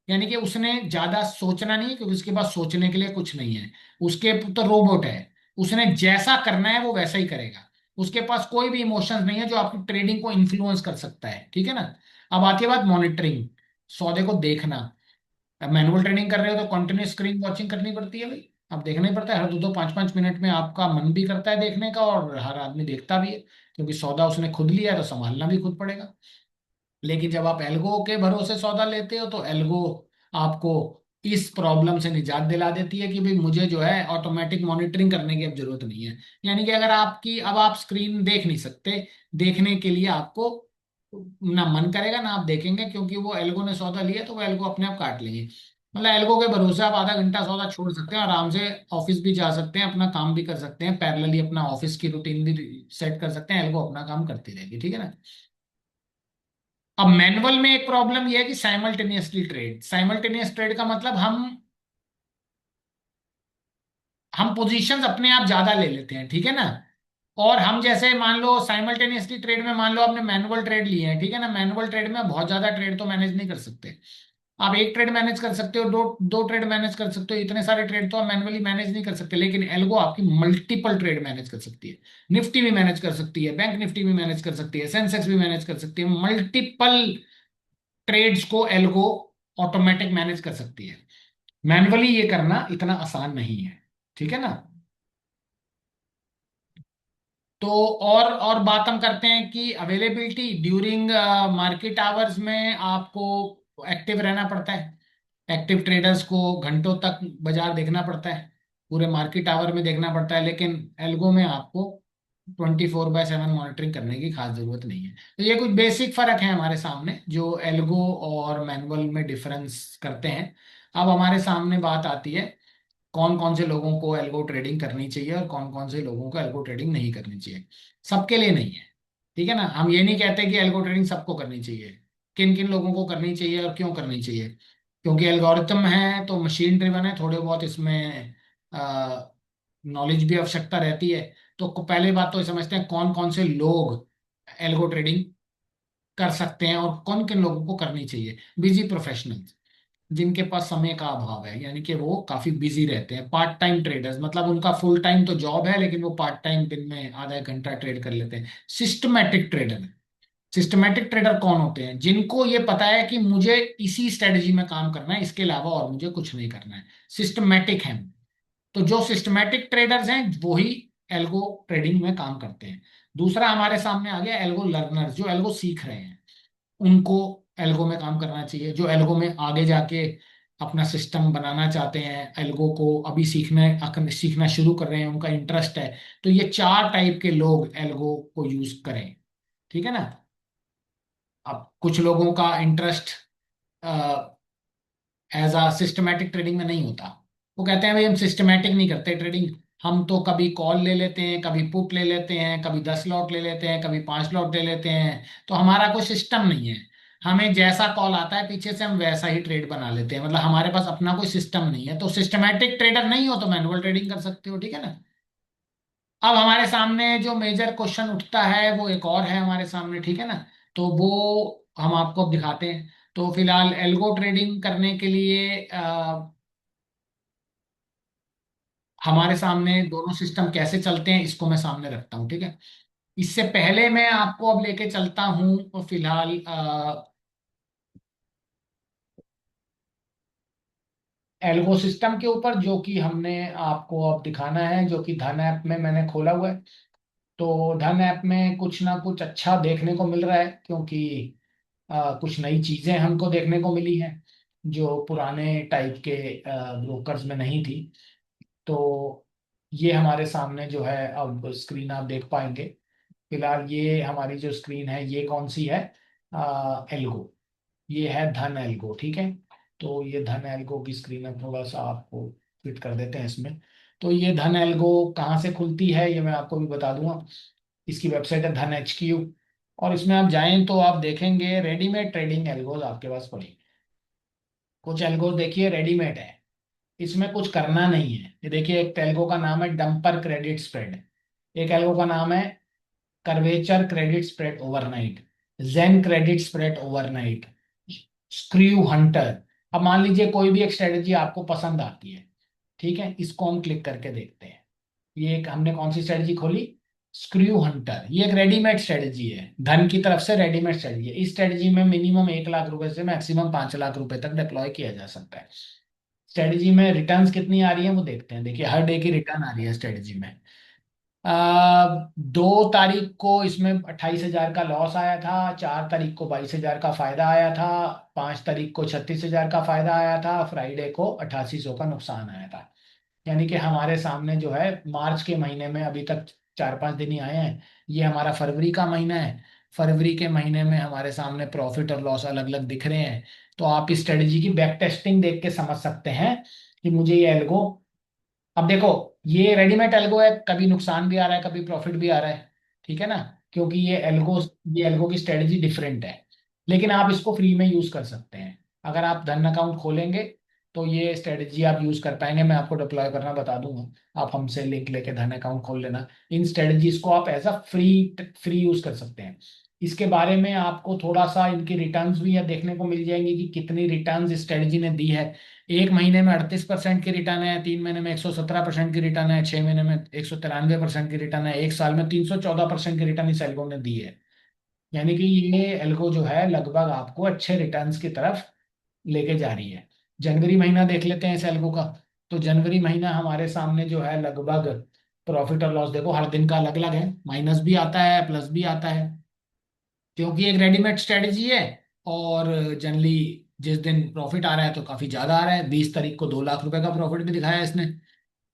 यानी कि उसने ज्यादा सोचना नहीं है, क्योंकि उसके पास सोचने के लिए कुछ नहीं है। उसके तो रोबोट है, उसने जैसा करना है वो वैसा ही करेगा। उसके पास कोई भी इमोशंस नहीं है जो आपकी ट्रेडिंग को इन्फ्लुएंस कर सकता है, ठीक है ना। अब आती है बात मॉनिटरिंग, सौदे को देखना। अब मैनुअल ट्रेडिंग कर रहे हो तो कंटिन्यूस स्क्रीन वॉचिंग करनी पड़ती है भाई। अब देखना ही पड़ता है, हर दो दो पांच पांच मिनट में आपका मन भी करता है देखने का, और हर आदमी देखता भी है, क्योंकि सौदा उसने खुद लिया है तो संभालना भी खुद पड़ेगा। लेकिन जब आप एल्गो के भरोसे सौदा लेते हो तो एल्गो आपको इस प्रॉब्लम से निजात दिला देती है कि भाई मुझे जो है ऑटोमेटिक मॉनिटरिंग करने की अब जरूरत नहीं है। यानी कि अगर आपकी, अब आप स्क्रीन देख नहीं सकते, देखने के लिए आपको ना मन करेगा ना आप देखेंगे, क्योंकि वो एल्गो ने सौदा लिया तो वो एल्गो अपने आप काट लेंगे। मतलब एल्गो के भरोसे आप आधा घंटा सौदा छोड़ सकते हैं, आराम से ऑफिस भी जा सकते हैं, अपना काम भी कर सकते हैं, पैरेलली अपना ऑफिस की रूटीन भी सेट कर सकते हैं, एल्गो अपना काम करती रहेगी, ठीक है ना। अब मैनुअल में एक प्रॉब्लम यह है कि साइमल्टेनियस ट्रेड का मतलब हम पोजीशंस अपने आप ज्यादा ले लेते हैं, ठीक है ना। और हम जैसे मान लो साइमल्टेनियसली ट्रेड में, मान लो आपने मैनुअल ट्रेड लिए हैं, ठीक है ना, मैनुअल ट्रेड में बहुत ज्यादा ट्रेड तो मैनेज नहीं कर सकते। आप एक ट्रेड मैनेज कर सकते हो, दो दो ट्रेड मैनेज कर सकते हो, इतने सारे ट्रेड तो आप मैनुअली मैनेज नहीं कर सकते। लेकिन एल्गो आपकी मल्टीपल ट्रेड मैनेज कर सकती है। निफ्टी भी मैनेज कर सकती है, बैंक निफ्टी भी मैनेज कर सकती है, सेंसेक्स भी मैनेज कर सकती है, मल्टीपल ट्रेड्स को एल्गो ऑटोमेटिक मैनेज कर सकती है। मैनुअली ये करना इतना आसान नहीं है, ठीक है ना। तो और बात हम करते हैं कि अवेलेबिलिटी ड्यूरिंग मार्केट आवर्स में आपको एक्टिव रहना पड़ता है। एक्टिव ट्रेडर्स को घंटों तक बाजार देखना पड़ता है, पूरे मार्केट आवर में देखना पड़ता है। लेकिन एल्गो में आपको 24/7 मॉनिटरिंग करने की खास जरूरत नहीं है। तो ये कुछ बेसिक फर्क है हमारे सामने जो एल्गो और मैनुअल में डिफरेंस करते हैं। अब हमारे सामने बात आती है कौन कौन से लोगों को एल्गो ट्रेडिंग करनी चाहिए और कौन कौन से लोगों को एल्गो ट्रेडिंग नहीं करनी चाहिए। सबके लिए नहीं है, ठीक है ना। हम ये नहीं कहते कि एल्गो ट्रेडिंग सबको करनी चाहिए। किन किन लोगों को करनी चाहिए और क्यों करनी चाहिए? क्योंकि एल्गोरिथम है तो मशीन ड्रिवन है, थोड़े बहुत इसमें नॉलेज भी आवश्यकता रहती है। तो पहले बात तो ये समझते हैं कौन कौन से लोग एल्गो ट्रेडिंग कर सकते हैं और कौन किन लोगों को करनी चाहिए। बिजी प्रोफेशनल्स, जिनके पास समय का अभाव है, यानी कि वो काफी बिजी रहते हैं। पार्ट टाइम ट्रेडर्स, मतलब उनका फुल टाइम तो जॉब है लेकिन वो पार्ट टाइम दिन में आधा एक घंटा ट्रेड कर लेते हैं। सिस्टमैटिक ट्रेडर, सिस्टमैटिक ट्रेडर कौन होते हैं? जिनको ये पता है कि मुझे इसी स्ट्रेटजी में काम करना है, इसके अलावा और मुझे कुछ नहीं करना है, सिस्टमैटिक है। तो जो सिस्टमैटिक ट्रेडर्स हैं वो ही एल्गो ट्रेडिंग में काम करते हैं। दूसरा हमारे सामने आ गया एल्गो लर्नर्स, जो एल्गो सीख रहे हैं। उनको एल्गो में काम करना चाहिए। जो एल्गो में आगे जाके अपना सिस्टम बनाना चाहते हैं, एल्गो को अभी सीखना शुरू कर रहे हैं, उनका इंटरेस्ट है। तो ये चार टाइप के लोग एल्गो को यूज करें, ठीक है ना। अब कुछ लोगों का interest as a systematic trading में नहीं होता। वो कहते हैं भाई हम सिस्टमैटिक नहीं करते ट्रेडिंग, हम तो कभी कॉल ले लेते हैं, कभी पुट ले लेते हैं, कभी 10 लॉट ले लेते हैं, कभी 5 लॉट ले लेते हैं। तो हमारा कोई सिस्टम नहीं है। हमें जैसा कॉल आता है पीछे से हम वैसा ही ट्रेड बना लेते हैं, मतलब हमारे पास अपना कोई सिस्टम नहीं है। तो सिस्टमैटिक ट्रेडर नहीं हो तो मैनुअल ट्रेडिंग कर सकते हो, ठीक है ना। अब हमारे सामने जो मेजर क्वेश्चन उठता है वो एक और है हमारे सामने, ठीक है ना। तो वो हम आपको अब दिखाते हैं। तो फिलहाल एल्गो ट्रेडिंग करने के लिए हमारे सामने दोनों सिस्टम कैसे चलते हैं इसको मैं सामने रखता हूँ, ठीक है। इससे पहले मैं आपको अब लेके चलता हूँ फिलहाल एल्गो सिस्टम के ऊपर, जो कि हमने आपको अब दिखाना है, जो कि धन ऐप में मैंने खोला हुआ है। तो धन ऐप में कुछ ना कुछ अच्छा देखने को मिल रहा है, क्योंकि कुछ नई चीजें हमको देखने को मिली हैं जो पुराने टाइप के ब्रोकर्स में नहीं थी। तो ये हमारे सामने जो है अब स्क्रीन आप देख पाएंगे। फिलहाल ये हमारी जो स्क्रीन है ये कौन सी है? एल्गो। ये है धन एल्गो, ठीक है। तो ये धन एल्गो की स्क्रीन है, थोड़ा सा आपको फिट कर देते हैं इसमें। तो ये धन एल्गो कहाँ से खुलती है ये मैं आपको भी बता दूंगा। इसकी वेबसाइट है धन HQ। और इसमें आप जाएं तो आप देखेंगे रेडीमेड ट्रेडिंग एल्गोज आपके पास पड़ी। कुछ एल्गोज देखिए रेडीमेड है, इसमें कुछ करना नहीं है। ये देखिए, एक एल्गो का नाम है डंपर क्रेडिट स्प्रेड, एक एल्गो का नाम है curvature credit spread overnight, Zen credit spread overnight, screw hunter. अब मान लीजिए कोई भी एक स्ट्रेटजी आपको पसंद आती है, ठीक है, इसको हम क्लिक करके देखते हैं। ये एक हमने कौन सी स्ट्रेटजी खोली? Screw Hunter. ये एक रेडीमेड स्ट्रेटजी है, धन की तरफ से रेडीमेड स्ट्रेटजी है। इस स्ट्रेटजी में मिनिमम 1 लाख रुपए से मैक्सिमम 5 लाख रुपए तक डिप्लॉय किया जा सकता है। स्ट्रेटजी में रिटर्न्स कितनी आ रही है वो देखते हैं। देखिए, हर डे की रिटर्न आ रही है स्ट्रेटजी में। 2 तारीख को इसमें 28,000 का लॉस आया था, 4 तारीख को 22,000 का फायदा आया था, 5 तारीख को 36,000 का फायदा आया था, फ्राइडे को 8800 का नुकसान आया था। यानी कि हमारे सामने जो है मार्च के महीने में अभी तक 4-5 दिन ही आए हैं। ये हमारा फरवरी का महीना है। फरवरी के महीने में हमारे सामने प्रॉफिट और लॉस अलग अलग दिख रहे हैं। तो आप इस स्ट्रेटजी की बैक टेस्टिंग देख के समझ सकते हैं कि मुझे ये एल्गो, अब देखो, ये रेडीमेड एल्गो है, कभी नुकसान भी आ रहा है कभी प्रॉफिट भी आ रहा है, ठीक है ना। क्योंकि ये एल्गो की स्ट्रेटजी डिफरेंट है। लेकिन आप इसको फ्री में यूज कर सकते हैं। अगर आप धन अकाउंट खोलेंगे तो ये स्ट्रेटजी आप यूज कर पाएंगे, मैं आपको डिप्लॉय करना बता दूंगा, आप हमसे लिंक लेके धन अकाउंट खोल लेना। इन स्ट्रेटजीज को आप as a free free use कर सकते हैं। इसके बारे में आपको थोड़ा सा इनकी रिटर्न्स भी है देखने को मिल जाएंगी कि कितनी रिटर्न्स स्ट्रेटजी ने दी है। एक महीने में 38% की रिटर्न है, 3 महीने में 117% की रिटर्न है, 6 महीने में 193% की रिटर्न है, एक साल में 314% की रिटर्न इस एल्गो ने दी है। यानी कि ये एल्गो जो है लगभग आपको अच्छे रिटर्न्स की तरफ लेके जा रही है। जनवरी महीना देख लेते हैं इस एल्गो का। तो जनवरी महीना हमारे सामने जो है लगभग प्रॉफिट और लॉस देखो हर दिन का अलग अलग है, माइनस भी आता है प्लस भी आता है, क्योंकि एक रेडीमेड स्ट्रेटजी है। और जनरली जिस दिन प्रॉफिट आ रहा है तो काफी ज्यादा आ रहा है, 20 तारीख को 2 लाख रुपए का प्रॉफिट भी दिखाया है इसने।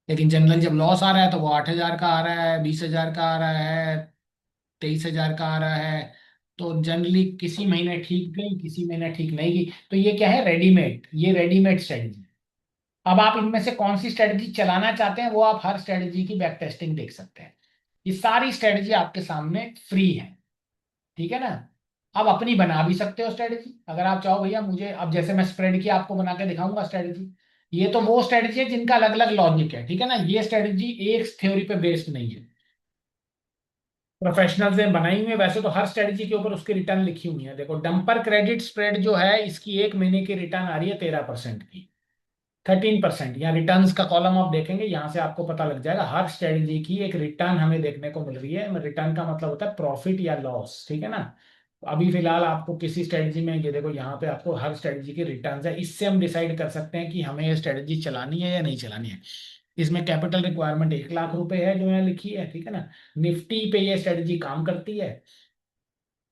लेकिन जनरल जब लॉस आ रहा है तो वो 8 हजार का आ रहा है, 20 हजार का आ रहा है, 23 हजार का आ रहा है। तो जनरली किसी महीने ठीक गई, किसी महीने ठीक नहीं गई। तो ये क्या है, रेडीमेड, ये रेडीमेड स्ट्रेटजी। अब आप इनमें से कौन सी स्ट्रेटजी चलाना चाहते हैं वो आप हर स्ट्रेटजी की बैक टेस्टिंग देख सकते हैं। ये सारी स्ट्रेटजी आपके सामने फ्री है, ठीक है ना। अब अपनी बना भी सकते हो स्ट्रेटजी अगर आप चाहो, भैया मुझे अब जैसे मैं स्प्रेड की आपको बना के दिखाऊंगा स्ट्रेटजी। ये तो वो स्ट्रेटजी है जिनका अलग अलग लॉजिक है, ठीक है ना। ये स्ट्रेटजी एक थ्योरी पे बेस्ड नहीं है, प्रोफेशनल्स ने बनाई हुई है। वैसे तो हर स्ट्रेटजी के ऊपर उसकी रिटर्न लिखी हुई है। देखो डंपर क्रेडिट स्प्रेड जो है इसकी एक महीने की रिटर्न आ रही है 13% की, 13%। यहाँ रिटर्न्स का कॉलम आप देखेंगे, यहाँ से आपको पता लग जाएगा हर स्ट्रेटजी की एक रिटर्न हमें देखने को मिल रही है। रिटर्न का मतलब होता है प्रॉफिट या लॉस, ठीक है ना। अभी फिलहाल आपको किसी स्ट्रेटजी में, ये देखो यहाँ पे आपको हर स्ट्रेटजी की रिटर्न्स है। इससे हम डिसाइड कर सकते हैं कि हमें ये स्ट्रेटजी चलानी है या नहीं चलानी है। इसमें कैपिटल रिक्वायरमेंट 1 लाख रुपए है जो यहाँ लिखी है, ठीक है ना। निफ्टी पे ये स्ट्रेटजी काम करती है।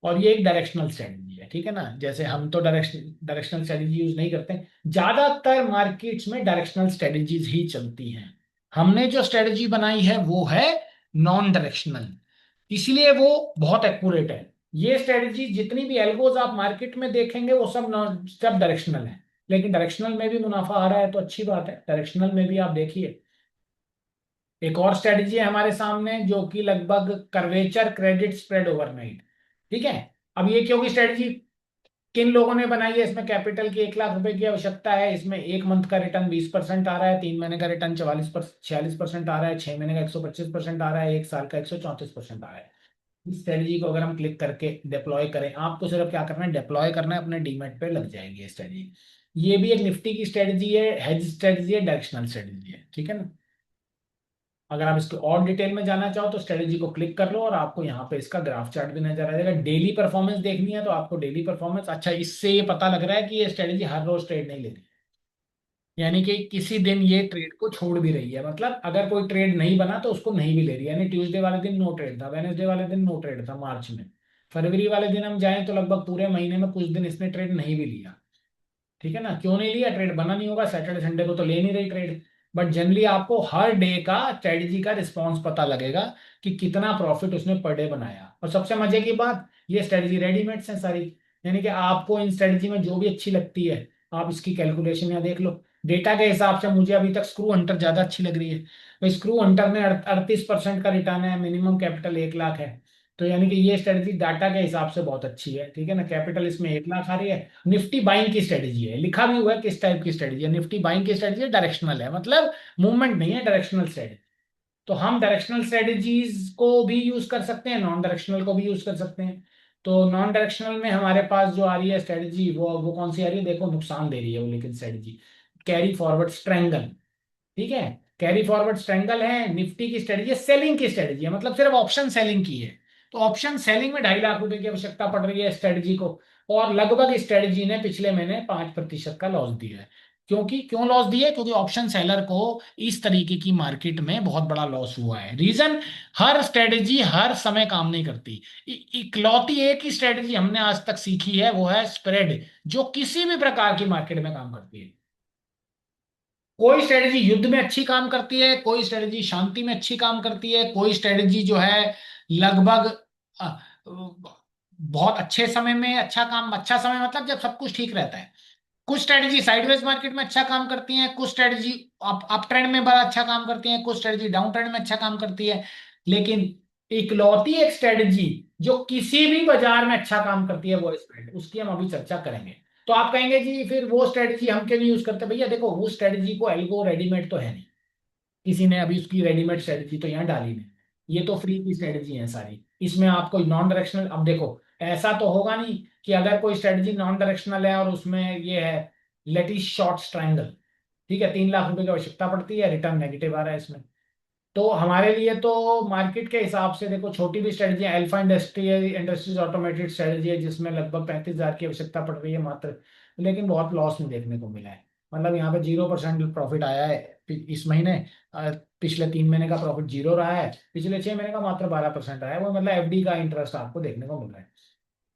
और ये एक डायरेक्शनल स्ट्रेटजी है, ठीक है ना। जैसे हम तो डायरेक्शनल स्ट्रेटजी यूज नहीं करते, ज्यादातर मार्केट्स में डायरेक्शनल स्ट्रेटजीज ही चलती हैं। हमने जो स्ट्रेटजी बनाई है वो है नॉन डायरेक्शनल, इसलिए वो बहुत एक्यूरेट है। ये स्ट्रेटजी जितनी भी एल्गोज आप मार्केट में देखेंगे वो सब डायरेक्शनल है। लेकिन डायरेक्शनल में भी मुनाफा आ रहा है तो अच्छी बात है, डायरेक्शनल में भी आप देखिए। एक और स्ट्रेटजी है हमारे सामने जो कि लगभग कर्वेचर क्रेडिट स्प्रेड ओवरनाइट, ठीक है। अब ये क्योंकि स्ट्रेटजी किन लोगों ने बनाई है, इसमें कैपिटल की 1 लाख रुपए की आवश्यकता है। इसमें एक मंथ का रिटर्न 20% आ रहा है, 3 महीने का रिटर्न 46% आ रहा है, 6 महीने का 125% आ रहा है, एक साल का 134% आ रहा है। इस स्ट्रेटजी को अगर हम क्लिक करके डिप्लॉय करें, आपको सिर्फ क्या करना है, डिप्लॉय करना है, अपने डीमेट पे लग जाएगी ये स्ट्रेटजी। ये भी एक निफ्टी की स्ट्रेटजी है, हेज स्ट्रेटजी है, डायरेक्शनल स्ट्रेटजी है, ठीक है ना। अगर आप इसको और डिटेल में जानना चाहो तो स्ट्रेटजी को क्लिक कर लो और आपको यहाँ पे इसका ग्राफ चार्ट भी नजर आ जाएगा। डेली परफॉर्मेंस देखनी है तो आपको डेली परफॉर्मेंस, अच्छा इससे ये पता लग रहा है कि ये स्ट्रेटजी हर रोज ट्रेड नहीं ले रही, यानी कि किसी दिन ये ट्रेड को छोड़ भी रही है। मतलब अगर कोई ट्रेड नहीं बना तो उसको नहीं भी ले रही है। यानी ट्यूसडे वाले दिन नो ट्रेड था, वेनेसडे वाले दिन नो ट्रेड था मार्च में। फरवरी वाले दिन हम जाएं तो लगभग पूरे महीने में कुछ दिन इसने ट्रेड नहीं भी लिया, ठीक है ना। क्यों नहीं लिया, ट्रेड बना नहीं होगा, सैटरडे संडे को तो ले नहीं रही ट्रेड। बट जनरली आपको हर डे का स्ट्रेटजी का रिस्पॉन्स पता लगेगा कि कितना प्रॉफिट उसने पर डे बनाया। और सबसे मजे की बात, ये स्ट्रेटजी रेडीमेड्स है सारी। यानी कि आपको इन स्ट्रेटजी में जो भी अच्छी लगती है आप इसकी कैलकुलेशन या देख लो। डेटा के हिसाब से मुझे अभी तक स्क्रू हंटर ज्यादा अच्छी लग रही है। भाई स्क्रू हंटर में 38% का रिटर्न है, मिनिमम कैपिटल 1 लाख है। तो यानी कि ये स्ट्रेटजी डाटा के हिसाब से बहुत अच्छी है, ठीक है ना। कैपिटल इसमें 1 लाख आ रही है। निफ्टी बाइंग की स्ट्रेटजी है, लिखा भी हुआ है किस टाइप की स्ट्रेटजी है। निफ्टी बाइंग की स्ट्रेटजी है, डायरेक्शनल है, मतलब मूवमेंट नहीं है, डायरेक्शनल स्ट्रेटजी। तो हम डायरेक्शनल स्ट्रेटजीज को भी यूज कर सकते हैं, नॉन डायरेक्शनल को भी यूज कर सकते हैं। तो नॉन डायरेक्शनल में हमारे पास जो आ रही है स्ट्रेटजी वो कौन सी आ रही है, देखो नुकसान दे रही है वो, लेकिन स्ट्रेटजी कैरी फॉरवर्ड स्ट्रेंगल, ठीक है। कैरी फॉरवर्ड स्ट्रेंगल है, निफ्टी की स्ट्रेटजी है, सेलिंग की स्ट्रेटजी है, मतलब सिर्फ ऑप्शन सेलिंग की है। तो ऑप्शन सेलिंग में 2.5 लाख रुपए की आवश्यकता पड़ रही है स्ट्रेटजी को। और लगभग इस स्ट्रेटजी ने पिछले महीने 5% का लॉस दिया है। क्योंकि क्यों लॉस दिया है, क्योंकि ऑप्शन सेलर को इस तरीके की मार्केट में बहुत बड़ा लॉस हुआ है। रीजन, हर स्ट्रेटजी हर समय काम नहीं करती। इकलौती एक ही स्ट्रेटजी हमने आज तक सीखी है, वो है स्प्रेड, जो किसी भी प्रकार की मार्केट में काम करती है। कोई स्ट्रेटजी युद्ध में अच्छी काम करती है, कोई स्ट्रेटजी शांति में अच्छी काम करती है, कोई स्ट्रेटजी जो है लगभग बहुत अच्छे समय में अच्छा काम, अच्छा समय मतलब जब सब कुछ ठीक रहता है। कुछ स्ट्रेटजी साइडवेज मार्केट में अच्छा काम करती हैं, कुछ स्ट्रेटजी अप ट्रेंड में बड़ा अच्छा काम करती हैं, कुछ स्ट्रेटजी डाउन ट्रेंड में अच्छा काम करती है। लेकिन इकलौती एक स्ट्रेटजी जो किसी भी बाजार में अच्छा काम करती है वो स्प्रेड, उसकी हम अभी चर्चा करेंगे। तो आप कहेंगे कि फिर वो स्ट्रेटजी हम क्यों नहीं यूज करते? भैया देखो, वो स्ट्रेटजी को एल्गो रेडीमेड तो है नहीं, किसी ने अभी उसकी रेडीमेड स्ट्रेटजी तो यहाँ डाली नहीं। ये तो फ्री की स्ट्रेटजी है सारी। इसमें आपको नॉन डायरेक्शनल, अब देखो ऐसा तो होगा नहीं कि अगर कोई स्ट्रेटजी नॉन डायरेक्शनल है और उसमें ये है लेटिस शॉर्ट ट्रायंगल, ठीक है, 3 लाख रुपए की आवश्यकता पड़ती है, रिटर्न नेगेटिव आ रहा है इसमें। तो हमारे लिए तो मार्केट के हिसाब से देखो, छोटी भी स्ट्रेटजी है, अल्फा इंडस्ट्रीज ऑटोमेटेड स्ट्रेटजी है, जिसमें लगभग 35,000 की आवश्यकता पड़ रही है मात्र, लेकिन बहुत लॉस में देखने को मिला है। मतलब यहाँ पे 0% प्रॉफिट आया है इस महीने। अ, पिछले 3 महीने का प्रॉफिट जीरो रहा है, पिछले 6 महीने का मात्र 12% आया है। वो मतलब एफडी का इंटरेस्ट आपको देखने को मिल रहा है।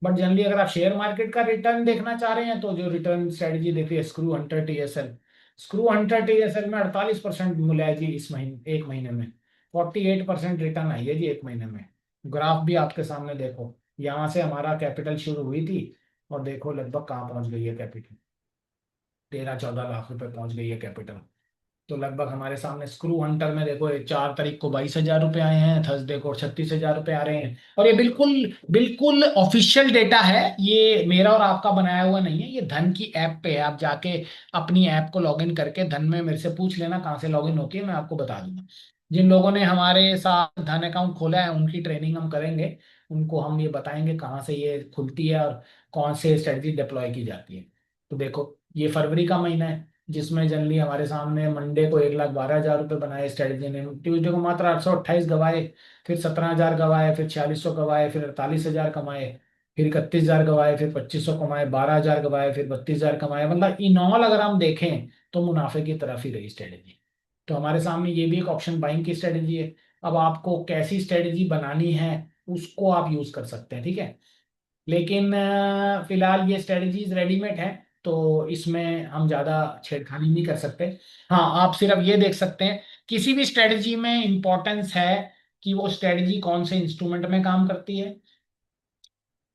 बट जनरली अगर आप शेयर मार्केट का रिटर्न देखना चाह रहे हैं, तो जो रिटर्न स्ट्रेटजी देखिए, screw Hunter TSL. Screw Hunter TSL में 48% मिला है जी इस महीने, एक महीने में 48% रिटर्न आई है जी एक महीने में। ग्राफ भी आपके सामने देखो, यहाँ से हमारा कैपिटल शुरू हुई थी, और देखो लगभग कहाँ पहुंच गई है कैपिटल, 13-14 लाख रुपए पहुंच गई है कैपिटल। तो लगभग हमारे सामने स्क्रू हंटर में देखो, 4 तारीख को 22,000 रुपए आए हैं, थर्सडे को 36,000 रुपए आ रहे हैं। और ये बिल्कुल बिल्कुल ऑफिशियल डेटा है, ये मेरा और आपका बनाया हुआ नहीं है, ये धन की ऐप पे है। आप जाके अपनी ऐप को लॉगिन करके धन में मेरे से पूछ लेना कहाँ से लॉगिन होती है, मैं आपको बता दूंगा। जिन लोगों ने हमारे साथ धन अकाउंट खोला है उनकी ट्रेनिंग हम करेंगे, उनको हम ये बताएंगे कहाँ से ये खुलती है और कौन से स्ट्रेटजी डिप्लॉय की जाती है। तो देखो, ये फरवरी का महीना है, जिसमें जनरली हमारे सामने मंडे को 1,12,000 रुपये बनाए स्ट्रेटजी ने, ट्यूजडे को मात्र 828 गवाए, फिर 17,000 गवाए, फिर 4600 गवाए, फिर 48,000 कमाए, फिर 31,000 गवाए, फिर 2500 कमाए, 12,000 गवाए, फिर 32,000 कमाए। मतलब इन ऑल अगर हम देखें तो मुनाफे की तरफ ही रही स्ट्रेटजी। तो हमारे सामने ये भी एक ऑप्शन बाइंग की स्ट्रेटजी है। अब आपको कैसी स्ट्रेटजी बनानी है उसको आप यूज कर सकते हैं, ठीक है। लेकिन फिलहाल ये स्ट्रेटजीज रेडीमेड है, तो इसमें हम ज़्यादा छेड़खानी नहीं कर सकते। हाँ, आप सिर्फ ये देख सकते हैं, किसी भी स्ट्रेटजी में इंपॉर्टेंस है कि वो स्ट्रेटजी कौन से इंस्ट्रूमेंट में काम करती है,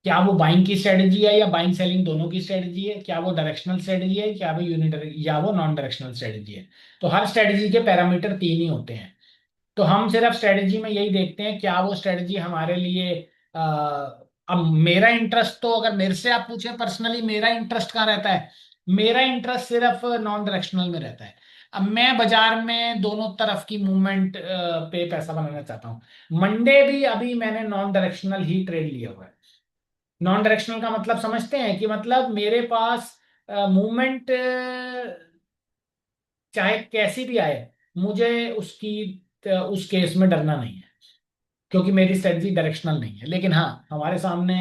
क्या वो बाइंग की स्ट्रेटजी है या बाइंग सेलिंग दोनों की स्ट्रेटजी है, क्या वो डायरेक्शनल स्ट्रेटजी है, क्या वो यूनिटरी या वो नॉन डायरेक्शनल स्ट्रेटजी है। तो हर स्ट्रेटजी के पैरामीटर 3 ही होते हैं। तो हम सिर्फ स्ट्रेटजी में यही देखते हैं, क्या वो स्ट्रेटजी हमारे लिए अ, अब मेरा इंटरेस्ट तो, अगर मेरे से आप पूछे पर्सनली मेरा इंटरेस्ट कहाँ रहता है, मेरा इंटरेस्ट सिर्फ नॉन डायरेक्शनल में रहता है। अब मैं बाजार में दोनों तरफ की मूवमेंट पे पैसा बनाना चाहता हूँ। मंडे भी अभी मैंने नॉन डायरेक्शनल ही ट्रेड लिया हुआ है। नॉन डायरेक्शनल का मतलब समझते हैं कि मतलब मेरे पास मूवमेंट चाहे कैसी भी आए, मुझे उसकी उस केस में डरना नहीं है, क्योंकि मेरी स्ट्रेटजी डायरेक्शनल नहीं है। लेकिन हाँ, हमारे सामने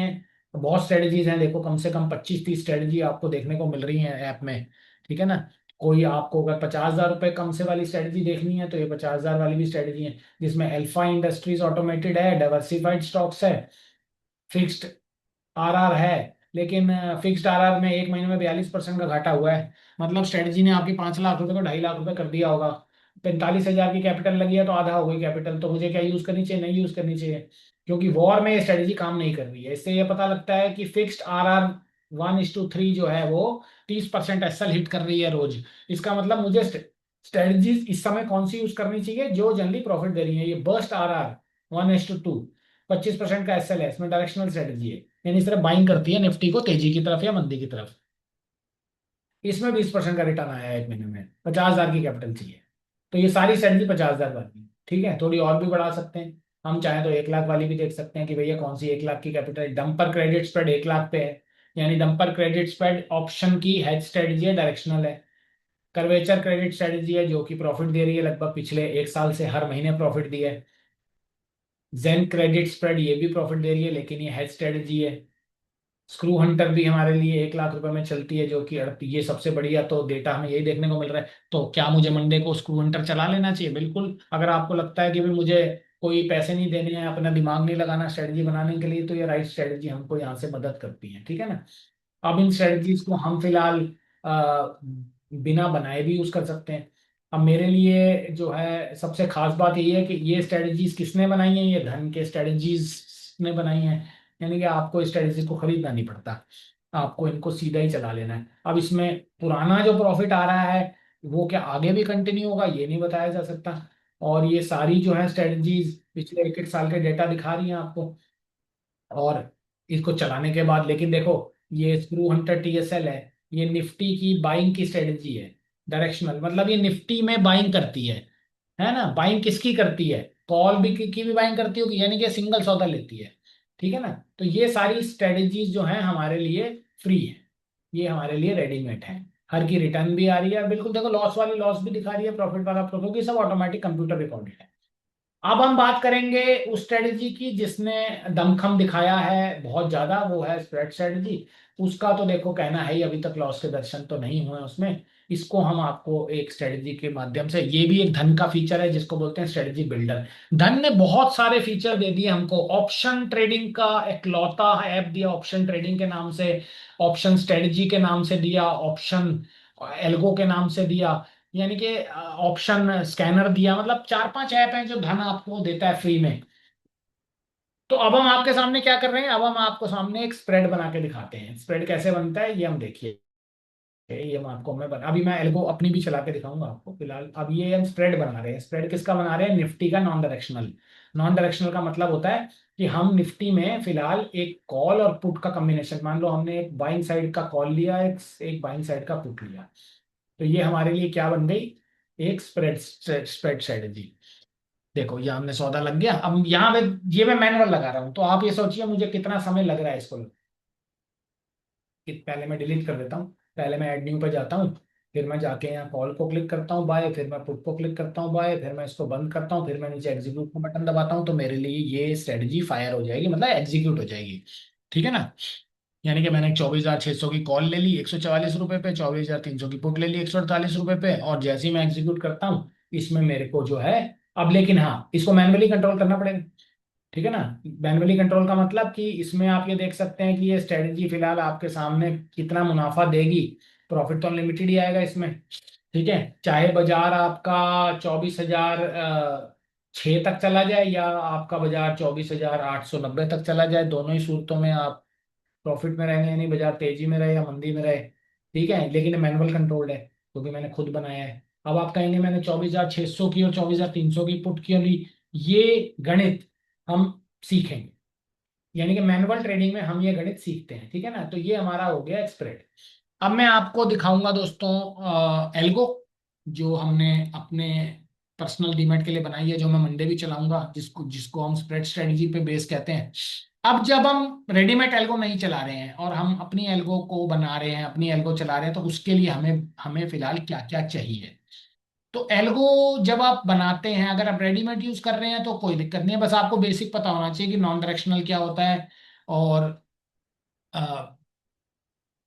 बहुत स्ट्रेटजीज हैं, देखो कम से कम 25-30 स्ट्रेटजी आपको देखने को मिल रही हैं ऐप में, ठीक है ना। कोई आपको अगर 50,000 रुपये कम से वाली स्ट्रेटजी देखनी है तो ये 50,000 वाली भी स्ट्रेटजी है, जिसमें अल्फा इंडस्ट्रीज ऑटोमेटेड है, डाइवर्सिफाइड स्टॉक्स है, फिक्स्ड आरआर है। लेकिन फिक्स्ड आरआर में एक महीने में 42% का घाटा हुआ है। मतलब स्ट्रेटजी ने आपकी 5 लाख रुपए को 2.5 लाख रुपए कर दिया होगा। 45,000 की कैपिटल लगी है तो आधा हो गई कैपिटल, तो मुझे क्या यूज करनी चाहिए? नहीं यूज करनी चाहिए, क्योंकि वॉर में ये स्ट्रेटजी काम नहीं कर रही है। इससे ये पता लगता है कि फिक्स्ड आरआर 1:3 जो है वो 30% एसएल हिट कर रही है रोज। इसका मतलब मुझे स्ट्रेटजीज इस समय कौन सी यूज करनी चाहिए? जो जनरली प्रॉफिट दे रही है। ये बर्स्ट आरआर 1:2, 25% का एसएल है, इसमें डायरेक्शनल स्ट्रेटजी है, यानी सिर्फ बाइंग करती है निफ्टी को तेजी की तरफ या मंदी की तरफ। इसमें 20% का रिटर्न आया है एक महीने में, 50,000 की कैपिटल चाहिए। तो ये सारी स्ट्रेटजी 50,000 वाली है, ठीक है। थोड़ी और भी बढ़ा सकते हैं, हम चाहें तो 1 लाख वाली भी देख सकते हैं कि भैया कौन सी 1 लाख की capital. Dumper credit spread 1 lakh पे है, यानी डंपर क्रेडिट स्प्रेड ऑप्शन की हेज स्ट्रेटजी है, डायरेक्शनल है। कर्वेचर क्रेडिट स्ट्रेटजी है जो कि प्रॉफिट दे रही है, लगभग पिछले 1 साल से हर महीने प्रॉफिट दिया है। जेन क्रेडिट स्प्रेड ये भी प्रॉफिट दे रही है, लेकिन ये हेज स्ट्रेटजी है। स्क्रू हंटर भी हमारे लिए 1 लाख रुपए में चलती है, जो कि ये सबसे बढ़िया तो डेटा हमें यही देखने को मिल रहा है। तो क्या मुझे मंडे को स्क्रू हंटर चला लेना चाहिए? बिल्कुल। अगर आपको लगता है कि भाई मुझे कोई पैसे नहीं देने हैं, अपना दिमाग नहीं लगाना स्ट्रेटजी बनाने के लिए, तो ये राइट स्ट्रेटजी हमको यहाँ से मदद करती है, ठीक है ना। अब इन स्ट्रेटजीज को हम फिलहाल अ, बिना बनाए भी यूज कर सकते हैं। अब मेरे लिए जो है सबसे खास बात यही है कि ये स्ट्रेटजीज किसने बनाई है? ये धन के स्ट्रेटजीज ने बनाई हैं। यानी कि आपको इस स्ट्रेटजी को खरीदना नहीं पड़ता, आपको इनको सीधा ही चला लेना है। अब इसमें पुराना जो प्रॉफिट आ रहा है वो क्या आगे भी कंटिन्यू होगा, ये नहीं बताया जा सकता। और ये सारी जो है स्ट्रेटजीज पिछले 1-1 साल के डेटा दिखा रही हैं आपको। और इसको चलाने के बाद, लेकिन देखो, ये स्क्रू हंटर टीएसएल है, ये निफ्टी की बाइंग की स्ट्रेटजी है। डायरेक्शनल मतलब ये निफ्टी में बाइंग करती है ना। बाइंग किसकी करती है? कॉल भी की भी बाइंग करती होगी, यानी कि सिंगल सौदा लेती है। ठीक है ना। तो ये सारी स्ट्रेटजीज जो हैं हमारे लिए फ्री है, ये हमारे लिए रेडीमेड है। हर की रिटर्न भी आ रही है बिल्कुल, देखो लॉस वाली लॉस भी दिखा रही है, प्रॉफिट वाला प्रॉफिट, ये सब ऑटोमेटिक कंप्यूटर रिकॉर्डेड है। अब हम बात करेंगे उस स्ट्रेटजी की जिसने दमखम दिखाया है बहुत ज्यादा, वो है स्प्रेड स्ट्रेटजी। उसका तो देखो कहना है ही, अभी तक लॉस के दर्शन तो नहीं हुए उसमें। इसको हम आपको एक स्ट्रेटजी के माध्यम से, ये भी एक धन का फीचर है जिसको बोलते हैं स्ट्रेटजी बिल्डर। धन ने बहुत सारे फीचर दे दिए हमको, ऑप्शन ट्रेडिंग का इकलौता ऐप दिया ऑप्शन ट्रेडिंग के नाम से, ऑप्शन स्ट्रेटजी के नाम से दिया, ऑप्शन एल्गो के नाम से दिया, यानी कि ऑप्शन स्कैनर दिया। मतलब 4-5 ऐप हैं जो धन आपको देता है फ्री में। तो अब हम आपके सामने क्या कर रहे हैं, अब हम आपको सामने एक स्प्रेड बना के दिखाते हैं। स्प्रेड कैसे बनता है ये हम देखिए। ये हम आपको अभी मैं एल्गो अपनी भी चला के दिखाऊंगा आपको फिलहाल। अब ये हम स्प्रेड बना रहे हैं। स्प्रेड किसका बना रहे हैं? निफ्टी का नॉन डायरेक्शनल। नॉन डायरेक्शनल का मतलब होता है कि हम निफ्टी में फिलहाल एक कॉल और पुट का कॉम्बिनेशन, मान लो हमने एक बाइंग साइड का कॉल लिया, एक बाइंग साइड का पुट लिया, तो ये हमारे लिए क्या बन गई? एक स्प्रेड स्प्रेड स्ट्रेटेजी। देखो ये हमने सौदा लग गया। अब यहाँ पे ये मैं मैनुअल लगा रहा हूँ, तो आप ये सोचिए मुझे कितना समय लग रहा है इसको। पहले मैं डिलीट कर देता हूँ। पहले मैं ऐड न्यू पे जाता हूँ, फिर मैं जाके यहाँ कॉल को क्लिक करता हूँ बाय, फिर मैं पुट को क्लिक करता हूँ बाय, फिर मैं इसको बंद करता हूँ, फिर मैं नीचे एग्जीक्यूट का बटन दबाता हूँ, तो मेरे लिए ये स्ट्रेटजी फायर हो जाएगी, मतलब एग्जीक्यूट हो जाएगी। ठीक है ना। यानी कि मैंने 24,600 की कॉल ले ली 144 रुपए पे, 24,300 की पुट ले ली 148 रुपए पे, और जैसे ही मैं एग्जीक्यूट करता हूँ इसमें मेरे को जो है, अब लेकिन हाँ इसको मैनुअली कंट्रोल करना पड़ेगा। ठीक है ना। मैनुअली कंट्रोल का मतलब कि इसमें आप ये देख सकते हैं कि ये स्ट्रेटजी फिलहाल आपके सामने कितना मुनाफा देगी। प्रॉफिट तो अनलिमिटेड ही आएगा इसमें। ठीक है, चाहे बाजार आपका 24,006 तक चला जाए या आपका बाजार 24,890 तक चला जाए, दोनों ही सूरतों में आप प्रॉफिट में रहेंगे, यानी बाजार तेजी में रहे या मंदी में रहे। ठीक है, लेकिन मैनुअल कंट्रोल्ड है क्योंकि मैंने खुद बनाया है। अब आप कहेंगे मैंने 24,600 की और 24,300 की पुट क्यों ली? ये गणित हम सीखेंगे, यानी कि मैनुअल ट्रेडिंग में हम ये गणित सीखते हैं। ठीक है ना। तो ये हमारा हो गया स्प्रेड। अब मैं आपको दिखाऊंगा दोस्तों एल्गो, जो हमने अपने पर्सनल डीमैट के लिए बनाई है, जो मैं मंडे भी चलाऊंगा, जिसको जिसको हम स्प्रेड स्ट्रेटजी पे बेस कहते हैं। अब जब हम रेडीमेड एल्गो नहीं चला रहे हैं और हम अपनी एल्गो को बना रहे हैं, अपनी एल्गो चला रहे हैं, तो उसके लिए हमें हमें फिलहाल क्या क्या चाहिए। तो एल्गो जब आप बनाते हैं, अगर आप रेडीमेड यूज कर रहे हैं तो कोई दिक्कत नहीं है, बस आपको बेसिक पता होना चाहिए कि नॉन डायरेक्शनल क्या होता है और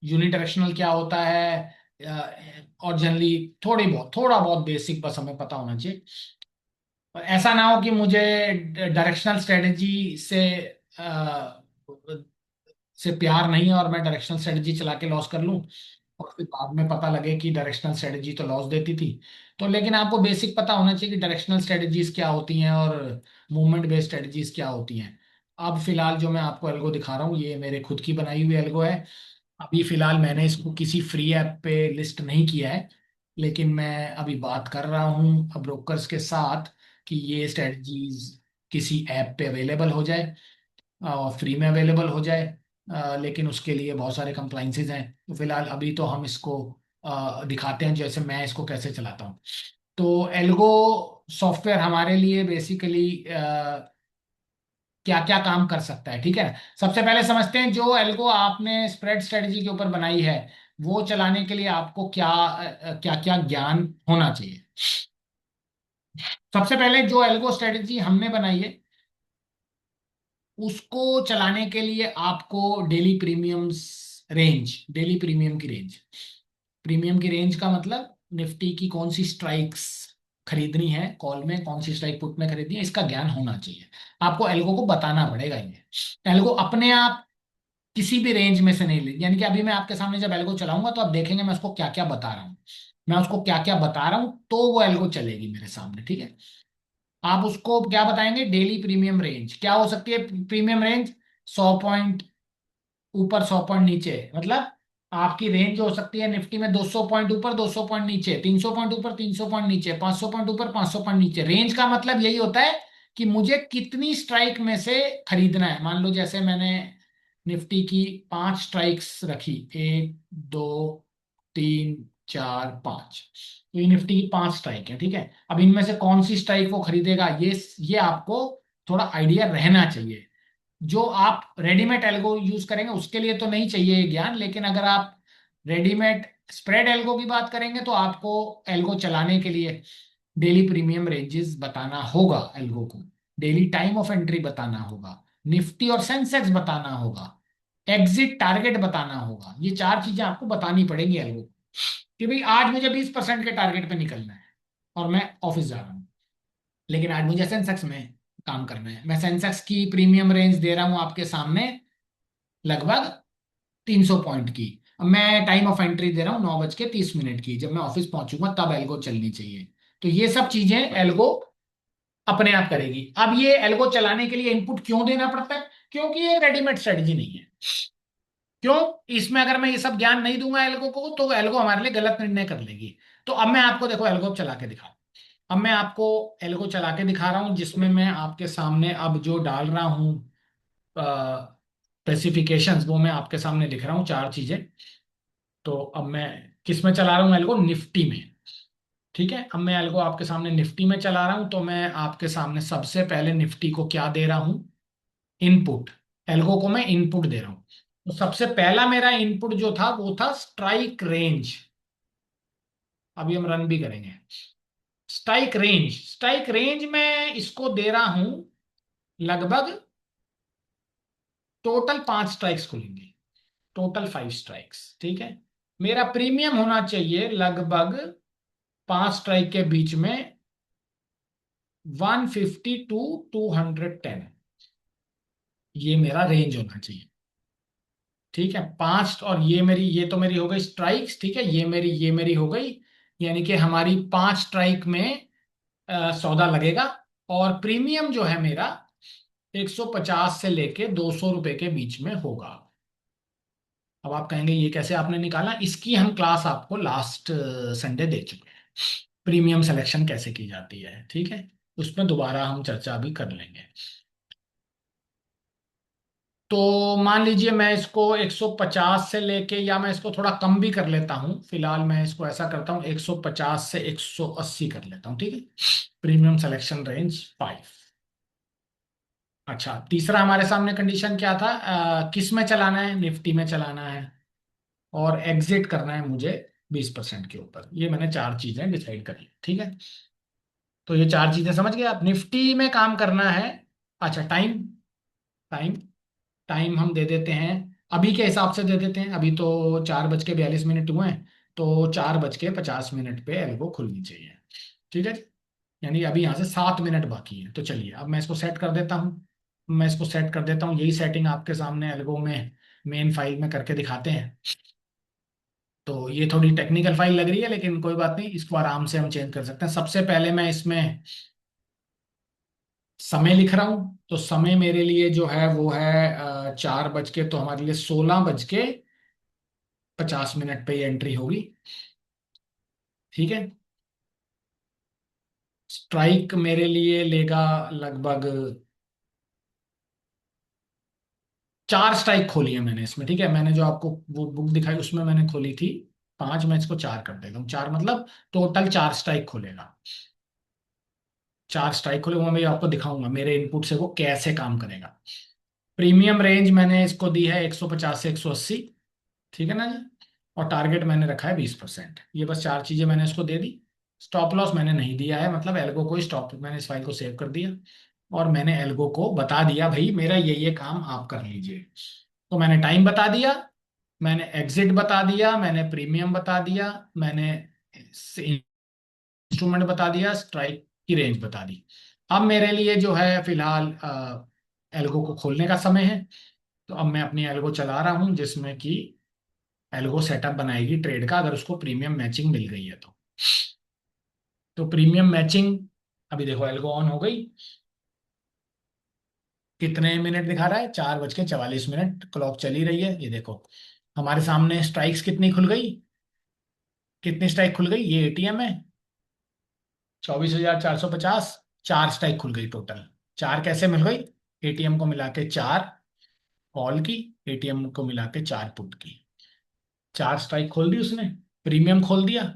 यूनिडायरेक्शनल क्या होता है। और जनरली थोड़ा बहुत बेसिक बस हमें पता होना चाहिए। ऐसा ना हो कि मुझे डायरेक्शनल स्ट्रेटजी अ, से प्यार नहीं है और मैं डायरेक्शनल स्ट्रेटजी चला के लॉस कर लूं, और फिर बाद में पता लगे कि डायरेक्शनल स्ट्रेटजी तो लॉस देती थी। तो लेकिन आपको बेसिक पता होना चाहिए कि डायरेक्शनल स्ट्रेटजीज क्या होती हैं और मूवमेंट बेस्ड स्ट्रेटजीज क्या होती हैं। अब फिलहाल जो मैं आपको एल्गो दिखा रहा हूँ ये मेरे खुद की बनाई हुई एल्गो है। अभी फिलहाल मैंने इसको किसी फ्री ऐप पे लिस्ट नहीं किया है, लेकिन मैं अभी बात कर रहा हूँ ब्रोकर्स के साथ कि ये स्ट्रेटजीज किसी ऐप पे अवेलेबल हो जाए और फ्री में अवेलेबल हो जाए। लेकिन उसके लिए बहुत सारे कंप्लाइंसेस हैं, तो फिलहाल अभी तो हम इसको दिखाते हैं जैसे मैं इसको कैसे चलाता हूँ। तो एल्गो सॉफ्टवेयर हमारे लिए बेसिकली क्या क्या काम कर सकता है, ठीक है। सबसे पहले समझते हैं जो एल्गो आपने स्प्रेड स्ट्रेटजी के ऊपर बनाई है, वो चलाने के लिए आपको क्या क्या क्या ज्ञान होना चाहिए। सबसे पहले जो एल्गो स्ट्रेटजी हमने बनाई है उसको चलाने के लिए आपको डेली प्रीमियम की रेंज, प्रीमियम की रेंज का मतलब निफ्टी की कौन सी स्ट्राइक्स खरीदनी है, कॉल में कौन सी स्ट्राइक पुट में खरीदनी है, इसका ज्ञान होना चाहिए। आपको एल्गो को बताना पड़ेगा। ये एल्गो अपने आप किसी भी रेंज में से नहीं ले, यानी कि अभी मैं आपके सामने जब एल्गो चलाऊंगा तो आप देखेंगे मैं उसको क्या क्या बता रहा हूँ, मैं उसको क्या क्या बता रहा हूँ, तो वो एल्गो चलेगी मेरे सामने। ठीक है। आप उसको क्या बताएंगे? डेली प्रीमियम रेंज क्या हो सकती है? प्रीमियम रेंज 100 पॉइंट ऊपर 100 पॉइंट नीचे, मतलब आपकी रेंज हो सकती है निफ्टी में 200 पॉइंट ऊपर 200 पॉइंट नीचे, 300 पॉइंट ऊपर 300 पॉइंट नीचे, 500 पॉइंट ऊपर 500 पॉइंट नीचे। रेंज का मतलब यही होता है कि मुझे कितनी स्ट्राइक में से खरीदना है। मान लो जैसे मैंने निफ्टी की 5 स्ट्राइक्स रखी, 1, 2, चार पांच। तो ये निफ्टी की पांच स्ट्राइक है, ठीक है। अब इनमें से कौन सी स्ट्राइक वो खरीदेगा, ये आपको थोड़ा आइडिया रहना चाहिए। जो आप रेडीमेड एल्गो यूज करेंगे उसके लिए तो नहीं चाहिए ये ज्ञान, लेकिन अगर आप रेडीमेड स्प्रेड एल्गो की बात करेंगे तो आपको एल्गो चलाने के लिए डेली प्रीमियम रेंजेस बताना होगा, एल्गो को डेली टाइम ऑफ एंट्री बताना होगा, निफ्टी और सेंसेक्स बताना होगा, एग्जिट टारगेट बताना होगा। ये चार चीजें आपको बतानी पड़ेगी एल्गो को, कि भाई आज मुझे 20% के टारगेट पे निकलना है और मैं ऑफिस जा रहा हूँ, लेकिन आज मुझे सेंसेक्स में काम करना है। मैं सेंसेक्स की प्रीमियम रेंज दे रहा हूं आपके सामने लगभग 300 पॉइंट की। अब मैं टाइम ऑफ एंट्री दे रहा हूँ 9:30 की। जब मैं ऑफिस पहुंचूंगा तब एल्गो चलनी चाहिए। तो ये सब चीजें एल्गो अपने आप करेगी। अब ये एल्गो चलाने के लिए इनपुट क्यों देना पड़ता है? क्योंकि ये रेडीमेड स्ट्रेटजी नहीं है। क्यों? इसमें अगर मैं ये सब ज्ञान नहीं दूंगा एल्गो को तो एल्गो हमारे लिए गलत निर्णय कर लेगी। तो अब मैं आपको देखो एल्गो चला के दिखा। अब मैं आपको एल्गो चला के दिखा रहा हूं, जिसमें मैं आपके सामने अब जो डाल रहा हूं स्पेसिफिकेशंस, वो मैं आपके सामने लिख रहा हूँ चार चीजें। तो अब मैं किस में चला रहा हूँ एल्गो? निफ्टी में। ठीक है, अब मैं एल्गो आपके सामने निफ्टी में चला रहा हूँ, तो मैं आपके सामने सबसे पहले निफ्टी को क्या दे रहा हूँ? इनपुट। एल्गो को मैं इनपुट दे रहा हूँ। तो सबसे पहला मेरा इनपुट जो था वो था स्ट्राइक रेंज। अभी हम रन भी करेंगे। स्ट्राइक रेंज में इसको दे रहा हूं लगभग, टोटल पांच स्ट्राइक्स खुलेंगे, टोटल फाइव स्ट्राइक्स, ठीक है। मेरा प्रीमियम होना चाहिए लगभग पांच स्ट्राइक के बीच में 150 टू 210। ये मेरा रेंज होना चाहिए, ठीक है। पांच, और ये तो मेरी हो गई स्ट्राइक्स, ठीक है। ये मेरी हो गई, यानी कि हमारी पांच स्ट्राइक में सौदा लगेगा। और प्रीमियम जो है मेरा 150 से लेके 200 रुपए के बीच में होगा। अब आप कहेंगे ये कैसे आपने निकाला? इसकी हम क्लास आपको लास्ट संडे दे चुके हैं, प्रीमियम सिलेक्शन कैसे की जाती है, ठीक है। उसमें दोबारा हम चर्चा भी कर लेंगे। तो मान लीजिए मैं इसको 150 से लेके, या मैं इसको थोड़ा कम भी कर लेता हूं, फिलहाल मैं इसको ऐसा करता हूं 150 से 180 कर लेता हूं, ठीक है। Premium selection range 5। अच्छा, तीसरा हमारे सामने कंडीशन क्या था? किस में चलाना है? निफ्टी में चलाना है, और एग्जिट करना है मुझे 20% के ऊपर। ये मैंने चार चीजें डिसाइड करी, ठीक है। तो ये चार चीजें समझ गए आप? निफ्टी में काम करना है। अच्छा, टाइम। टाइम टाइम हम दे देते हैं, अभी के हिसाब से दे देते हैं। अभी तो 4:42 हुए हैं, तो 4:50 पे एल्गो खुलनी चाहिए, ठीक है। यानी अभी यहाँ से 7 मिनट बाकी है। तो चलिए अब मैं इसको सेट कर देता हूँ। यही सेटिंग आपके सामने एल्गो में मेन फाइल में करके दिखाते हैं। तो ये थोड़ी टेक्निकल फाइल लग रही है, लेकिन कोई बात नहीं, इसको आराम से हम चेंज कर सकते हैं। सबसे पहले मैं इसमें समय लिख रहा हूँ। तो समय मेरे लिए जो है वो है 4 बज के, तो हमारे लिए 16:50 पे ये एंट्री होगी, ठीक है। स्ट्राइक मेरे लिए लेगा लगभग, चार स्ट्राइक खोली है मैंने इसमें, ठीक है। मैंने जो आपको वो बुक दिखाई उसमें मैंने खोली थी पांच, मैं इसको चार कर देता हूँ। चार मतलब टोटल चार स्ट्राइक खोलेगा। चार स्ट्राइक खोले वो मैं आपको दिखाऊंगा मेरे इनपुट से वो कैसे काम करेगा। प्रीमियम रेंज मैंने इसको दी है 150 से 180, ठीक है ना जी। और टारगेट मैंने रखा है 20%। ये बस चार चीजें मैंने इसको दे दी। स्टॉप लॉस मैंने नहीं दिया है, मतलब एल्गो को स्टॉप, मैंने इस फाइल को सेव कर दिया और मैंने एल्गो को बता दिया भाई मेरा ये काम आप कर लीजिए। तो मैंने टाइम बता दिया, मैंने एग्जिट बता दिया, मैंने प्रीमियम बता दिया, मैंने इंस्ट्रूमेंट बता दिया, स्ट्राइक की रेंज बता दी। अब मेरे लिए जो है फिलहाल एल्गो को खोलने का समय है। तो अब मैं अपनी एल्गो चला रहा हूं, जिसमें कि एल्गो सेटअप बनाएगी ट्रेड का, अगर उसको प्रीमियम मैचिंग मिल गई है तो प्रीमियम मैचिंग, अभी देखो एल्गो ऑन हो गई। कितने मिनट दिखा रहा है? 4:44, क्लॉक चली रही है, ये देखो। हमारे सामने स्ट्राइक्स कितनी खुल गई? कितनी स्ट्राइक खुल गई? ये एटीएम है, 24,450। चार स्ट्राइक खुल गई टोटल। चार कैसे मिल गई? एटीएम को मिला के चार कॉल की, एटीएम को मिला के चार पुट की। चार स्ट्राइक खोल दी उसने। प्रीमियम खोल दिया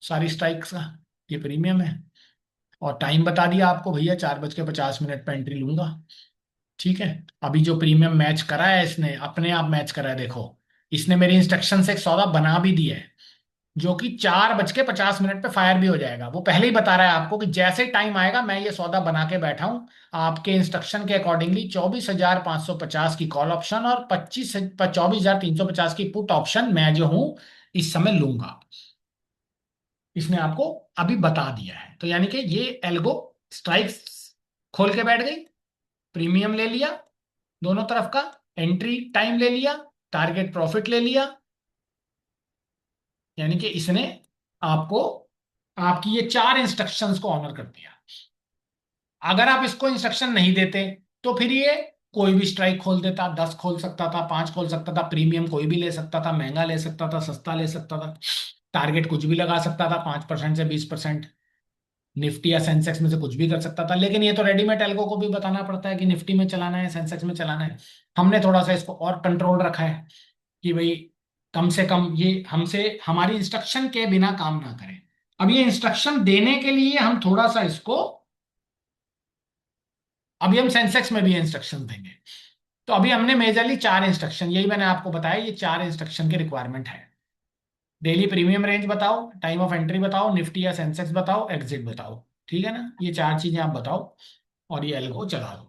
सारी स्ट्राइक्स का, ये प्रीमियम है। और टाइम बता दिया आपको, भैया 4:50 पे एंट्री लूंगा। ठीक है। अभी जो प्रीमियम मैच करा है इसने, अपने आप मैच करा है, देखो। इसने मेरी इंस्ट्रक्शन से एक सौदा बना भी दिया है, जो कि 4:50 पे फायर भी हो जाएगा। वो पहले ही बता रहा है आपको कि जैसे टाइम आएगा मैं ये सौदा बना के बैठा हूं, आपके इंस्ट्रक्शन के अकॉर्डिंगली 24,550 की कॉल ऑप्शन और 24,350 की पुट ऑप्शन मैं जो हूं इस समय लूंगा। इसने आपको अभी बता दिया है। तो यानी कि ये एल्गो स्ट्राइक्स खोल के बैठ गई, प्रीमियम ले लिया दोनों तरफ का, एंट्री टाइम ले लिया, टारगेट प्रॉफिट ले लिया। यानी कि इसने आपको आपकी ये चार इंस्ट्रक्शंस को ऑनर कर दिया। अगर आप इसको इंस्ट्रक्शन नहीं देते तो फिर ये कोई भी स्ट्राइक खोल देता, 10 खोल सकता था, 5 खोल सकता था, प्रीमियम कोई भी ले सकता था, महंगा ले सकता था, सस्ता ले सकता था, टारगेट कुछ भी लगा सकता था, 5% से 20%, निफ्टी या सेंसेक्स में से कुछ भी कर सकता था। लेकिन ये तो रेडीमेड एल्गो को भी बताना पड़ता है कि निफ्टी में चलाना है, सेंसेक्स में चलाना है। हमने थोड़ा सा इसको और कंट्रोल रखा है कि भाई कम से कम ये हमसे हमारी इंस्ट्रक्शन के बिना काम ना करें। अब ये इंस्ट्रक्शन देने के लिए हम थोड़ा सा इसको, अभी हम सेंसेक्स में भी इंस्ट्रक्शन देंगे। तो अभी हमने मेजरली चार इंस्ट्रक्शन, यही मैंने आपको बताया, ये चार इंस्ट्रक्शन की रिक्वायरमेंट है। डेली प्रीमियम रेंज बताओ, टाइम ऑफ एंट्री बताओ, निफ्टी या सेंसेक्स बताओ, एग्जिट बताओ। ठीक है ना, ये चार चीजें आप बताओ और ये एल्गो चला दो।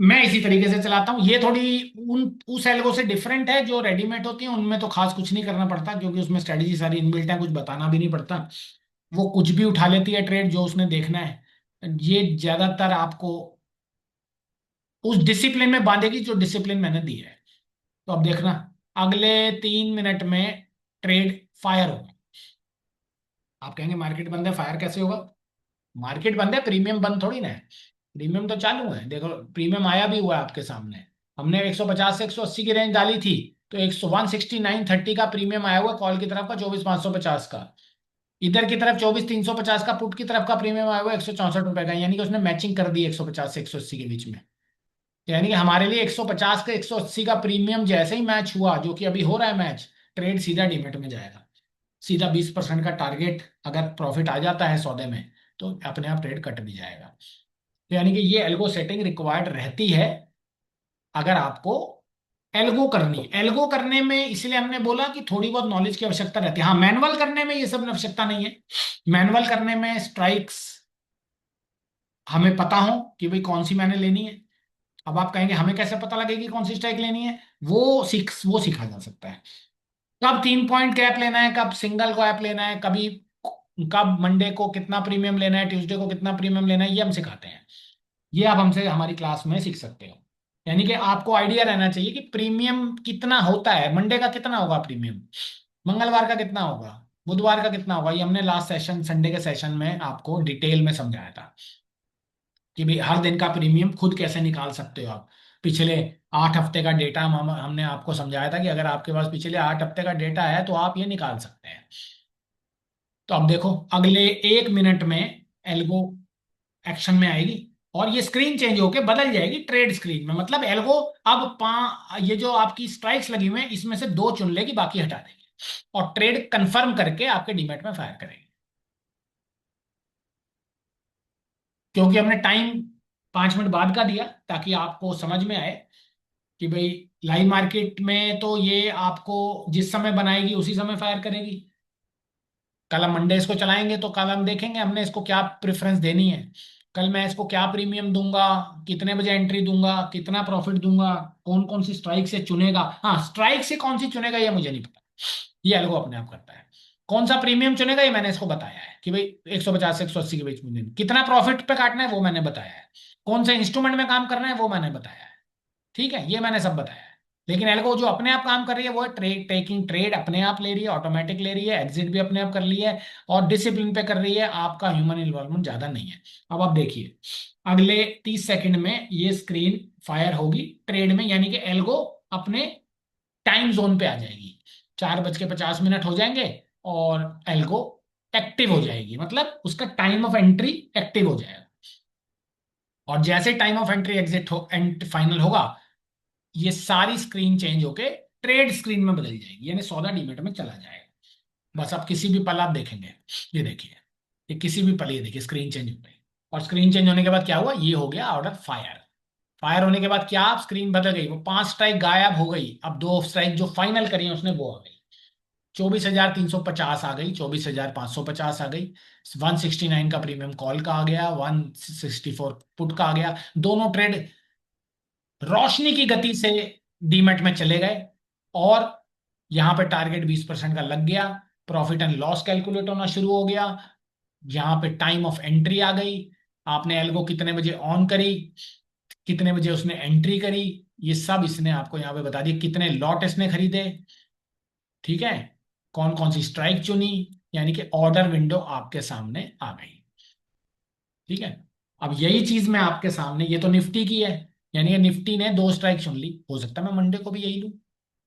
मैं इसी तरीके से चलाता हूँ। ये थोड़ी उन उस एल्गो से डिफरेंट है जो रेडीमेड होती है, उनमें तो खास कुछ नहीं करना पड़ता क्योंकि उसमें स्ट्रेटेजी सारी इनबिल्ट है, कुछ बताना भी नहीं पड़ता। वो कुछ भी उठा लेती है ट्रेड जो उसने देखना है। ये ज्यादातर आपको उस डिसिप्लिन में बांधेगी जो डिसिप्लिन मैंने दी है। तो अब देखना, अगले 3 मिनट में ट्रेड फायर होगा। आप कहेंगे मार्केट बंद है, फायर कैसे होगा? मार्केट बंद है, प्रीमियम बंद थोड़ी ना है। प्रीमियम तो चालू है, देखो प्रीमियम आया भी हुआ है आपके सामने। हमने 150 से 180 की रेंज डाली थी, तो 169.30 का प्रीमियम आया हुआ कॉल की तरफ का, 24,550 का। इधर की तरफ 24,350 का पुट की तरफ का प्रीमियम आया हुआ 164 रुपए का, यानी कि उसने मैचिंग कर दी 150 से 180 के बीच में। यानी कि हमारे लिए 150 का 180 का प्रीमियम जैसे ही मैच हुआ, जो कि अभी हो रहा है मैच, ट्रेड सीधा डीमेट में जाएगा। सीधा 20% का टारगेट अगर प्रॉफिट आ जाता है सौदे में, तो अपने आप ट्रेड कट भी जाएगा। तो यानी कि ये एल्गो सेटिंग रिक्वायर्ड रहती है अगर आपको एल्गो करनी है। एल्गो करने में इसलिए हमने बोला कि थोड़ी बहुत नॉलेज की आवश्यकता रहती है। हाँ, मैनुअल करने में ये सब आवश्यकता नहीं है। मैनुअल करने में स्ट्राइक्स हमें पता हो कि भाई कौन सी मैंने लेनी है। अब आप कहेंगे हमें कैसे पता लगेगी कौन सी स्ट्राइक लेनी है? वो सीखा जा सकता है। कब 3 पॉइंट गैप लेना है, कब सिंगल गैप लेना है, कभी कब मंडे को कितना प्रीमियम लेना है, ट्यूसडे को कितना प्रीमियम लेना है, ये हम सिखाते हैं। ये आप हमसे हमारी क्लास में सीख सकते हो। यानी कि आपको आइडिया रहना चाहिए कि प्रीमियम कितना होता है, मंडे का कितना होगा प्रीमियम, मंगलवार का कितना होगा, बुधवार का कितना होगा। ये हमने लास्ट सेशन संडे के सेशन में आपको डिटेल में समझाया था कि भाई हर दिन का प्रीमियम खुद कैसे निकाल सकते हो आप। पिछले 8 हफ्ते का डेटा हमने आपको समझाया था कि अगर आपके पास पिछले 8 हफ्ते का डेटा है तो आप ये निकाल सकते हैं। तो अब देखो, अगले 1 मिनट में एल्गो एक्शन में आएगी और ये स्क्रीन चेंज होके बदल जाएगी ट्रेड स्क्रीन में। मतलब एल्गो अब ये जो आपकी स्ट्राइक्स लगी हुई है इसमें से दो चुन लेगी, बाकी हटा देगी और ट्रेड कंफर्म करके आपके डीमैट में फायर करेगी। क्योंकि हमने टाइम 5 मिनट बाद का दिया ताकि आपको समझ में आए कि भाई लाइव मार्केट में तो ये आपको जिस समय बनाएगी उसी समय फायर करेगी। कल हम मंडे इसको चलाएंगे तो कल हम देखेंगे हमने इसको क्या प्रेफरेंस देनी है, कल मैं इसको क्या प्रीमियम दूंगा, कितने बजे एंट्री दूंगा, कितना प्रॉफिट दूंगा, कौन कौन सी स्ट्राइक से चुनेगा। हाँ, स्ट्राइक से कौन सी चुनेगा ये मुझे नहीं पता, ये अलगो अपने आप करता है। कौन सा प्रीमियम चुनेगा ये मैंने इसको बताया है कि भाई 150 से 180 के बीच में कितना प्रॉफिट पे काटना है वो मैंने बताया है, कौन सा इंस्ट्रूमेंट में काम करना है वो मैंने बताया है। ठीक है, ये मैंने सब बताया है। लेकिन एल्गो जो अपने आप काम कर रही है वो है टेकिंग ट्रेड अपने आप ले रही है, ऑटोमेटिक ले रही है, एग्जिट भी अपने आप कर ली है और डिसिप्लिन पे कर रही है। आपका ह्यूमन इन्वॉल्वमेंट ज्यादा नहीं है। अब आप देखिए, अगले 30 सेकंड में ये स्क्रीन फायर होगी ट्रेड में, यानी कि एल्गो अपने टाइम जोन पे आ जाएगी। 4:50 हो जाएंगे और एल्गो एक्टिव हो जाएगी, मतलब उसका टाइम ऑफ एंट्री एक्टिव हो जाएगा। और जैसे टाइम ऑफ एंट्री एग्जिट हो एंड फाइनल होगा, ये सारी स्क्रीन चेंज होके ट्रेड स्क्रीन में बदल जाएगी, यानी सौदा डीमेट में चला जाएगा। बस आप किसी भी पल आप देखेंगे, ये देखिए, ये किसी भी पल, ये देखिए स्क्रीन चेंज हो गई, और स्क्रीन चेंज होने के बाद क्या हुआ, ये हो गया ऑर्डर फायर। फायर होने के बाद क्या, आप स्क्रीन बदल गई, वो 5 स्ट्राइक गायब हो गई, अब 2 स्ट्राइक जो फाइनल करी है उसने वो आ गई। 24,350 आ गई, 24,550 आ गई। 169 का प्रीमियम कॉल का आ गया, 164 पुट का आ गया। दोनों ट्रेड रोशनी की गति से डीमेट में चले गए, और यहां पे टारगेट 20% का लग गया। प्रॉफिट एंड लॉस कैलकुलेट होना शुरू हो गया। यहां पे टाइम ऑफ एंट्री आ गई, आपने एल्गो कितने बजे ऑन करी, कितने बजे उसने एंट्री करी, ये सब इसने आपको यहां पे बता दिया। कितने लॉट इसने खरीदे, ठीक है, कौन कौन सी स्ट्राइक चुनी, यानी कि ऑर्डर विंडो आपके सामने आ गई। ठीक है, अब यही चीज मैं आपके सामने, ये तो निफ्टी की है, यानी कि निफ्टी ने 2 स्ट्राइक चुन ली, हो सकता है मैं मंडे को भी यही लूं,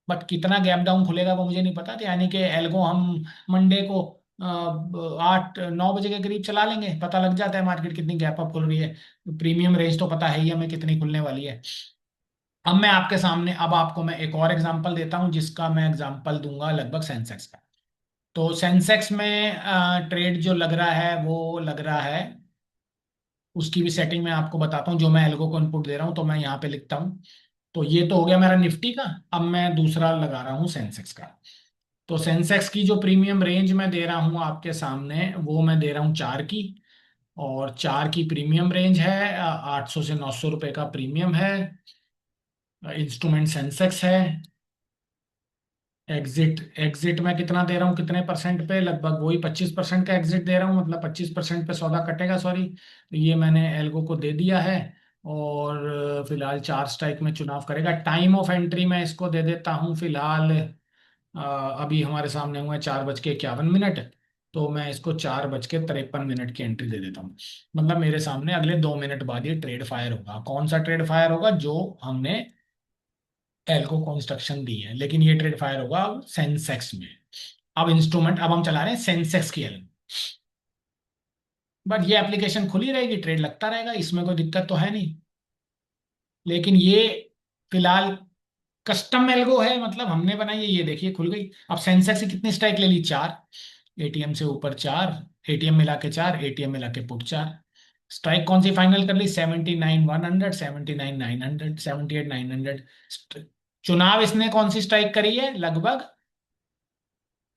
बट कितना गैप डाउन खुलेगा वो मुझे नहीं पता। तो यानी कि एल्गो हम मंडे को 8-9 बजे के करीब चला लेंगे, पता लग जाता है मार्केट कितनी गैप अप खुल रही है। प्रीमियम रेंज तो पता है ही हमें कितनी खुलने वाली है। अब मैं आपके सामने, अब आपको मैं एक और एग्जांपल देता हूं, जिसका मैं एग्जांपल दूंगा लगभग सेंसेक्स का। तो सेंसेक्स में ट्रेड जो लग रहा है वो लग रहा है, उसकी भी सेटिंग मैं आपको बताता हूँ। जो मैं एल्गो को इनपुट दे रहा हूँ तो मैं यहाँ पे लिखता हूँ। तो ये तो हो गया मेरा निफ्टी का। अब मैं दूसरा लगा रहा हूँ सेंसेक्स का। तो सेंसेक्स की जो प्रीमियम रेंज मैं दे रहा हूँ आपके सामने, वो मैं दे रहा हूँ 4 की, और 4 की प्रीमियम रेंज है, 800 से 900 रुपए का प्रीमियम है। इंस्ट्रूमेंट सेंसेक्स है। एग्जिट, एग्जिट मैं कितना दे रहा हूँ, कितने परसेंट पे, लगभग वही 25% का एग्जिट दे रहा हूँ, मतलब 25% पे सौदा कटेगा, सॉरी। तो ये मैंने एल्गो को दे दिया है। और फिलहाल 4 स्ट्राइक में चुनाव करेगा। टाइम ऑफ एंट्री मैं इसको दे देता हूँ फिलहाल, अभी हमारे सामने हुआ है 4:51। तो मैं इसको 4:53 की एंट्री दे देता हूँ। मतलब मेरे सामने अगले 2 मिनट बाद ये ट्रेड फायर होगा। कौन सा ट्रेड फायर होगा, जो हमने एल्को को इंस्ट्रक्शन दी है, लेकिन ये ट्रेड फायर होगा अब सेंसेक्स में। अब इंस्ट्रूमेंट, अब हम चला रहे हैं सेंसेक्स की एल्गो, बट ये एप्लीकेशन खुली रहेगी, ट्रेड लगता रहेगा, इसमें कोई दिक्कत तो है नहीं। लेकिन ये फिलहाल कस्टम एल्गो है, मतलब हमने बनाई है, ये देखिए खुल गई। अब सेंसेक्स से कितनी स्ट्राइक ले ली, 4। एटीएम से ऊपर 4, एटीएम मिला के 4, एटीएम मिला के पुट 4। स्ट्राइक कौन सी फाइनल कर ली, 79,100, 79,900, 78,900। चुनाव इसने कौन सी स्ट्राइक करी है, लगभग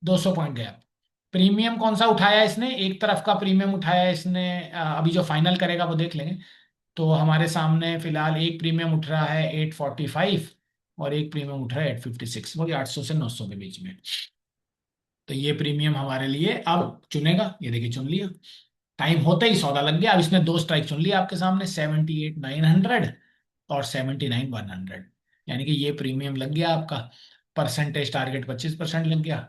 200 पॉइंट गया। प्रीमियम कौन सा उठाया इसने, एक तरफ का प्रीमियम उठाया इसने, अभी जो फाइनल करेगा वो देख लेंगे। तो हमारे सामने फिलहाल एक प्रीमियम उठ रहा है 845, और एक प्रीमियम उठ रहा है 856, वही 800 से 900 के बीच में। तो ये प्रीमियम हमारे लिए अब चुनेगा, ये देखिए चुन लिया। टाइम होते ही सौदा लग गया। अब इसने 2 स्ट्राइक चुन लिया आपके सामने, 78,900 और 79,100, यानी कि ये प्रीमियम लग गया आपका। परसेंटेज टारगेट 25% लग गया।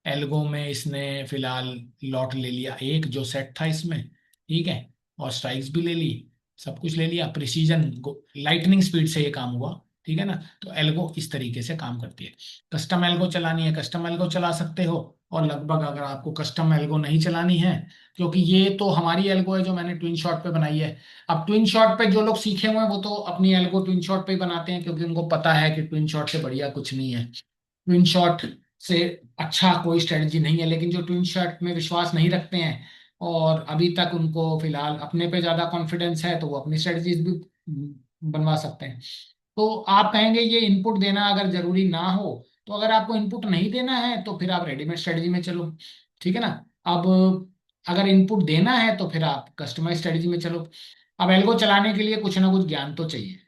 एल्गो में इसने फिलहाल लॉट ले लिया एक, जो सेट था इसमें, ठीक है, और स्ट्राइक्स भी ले ली, सब कुछ ले लिया। प्रिसीजन, लाइटनिंग स्पीड से ये काम हुआ, ठीक है ना। तो एल्गो इस तरीके से काम करती है। कस्टम एल्गो चलानी है, कस्टम एल्गो चला सकते हो। और लगभग अगर आपको कस्टम एल्गो नहीं चलानी है, क्योंकि ये तो हमारी एल्गो है जो मैंने ट्विन शॉट पे बनाई है। अब ट्विन शॉट पे जो लोग सीखे हुए हैं वो तो अपनी एल्गो ट्विन शॉट पे ही बनाते हैं, क्योंकि उनको पता है कि ट्विन शॉट से बढ़िया कुछ नहीं है। ट्विन शॉट से अच्छा कोई स्ट्रेटजी नहीं है। लेकिन जो ट्विन शॉट में विश्वास नहीं रखते हैं, और अभी तक उनको फिलहाल अपने पे ज्यादा कॉन्फिडेंस है, तो वो अपनी स्ट्रेटजीज भी बनवा सकते हैं। तो आप कहेंगे ये इनपुट देना अगर जरूरी ना हो, तो अगर आपको इनपुट नहीं देना है तो फिर आप रेडीमेड स्ट्रेटजी में चलो, ठीक है ना। अब अगर इनपुट देना है तो फिर आप कस्टमाइज स्ट्रेटजी में चलो। अब एल्गो चलाने के लिए कुछ ना कुछ ज्ञान तो चाहिए,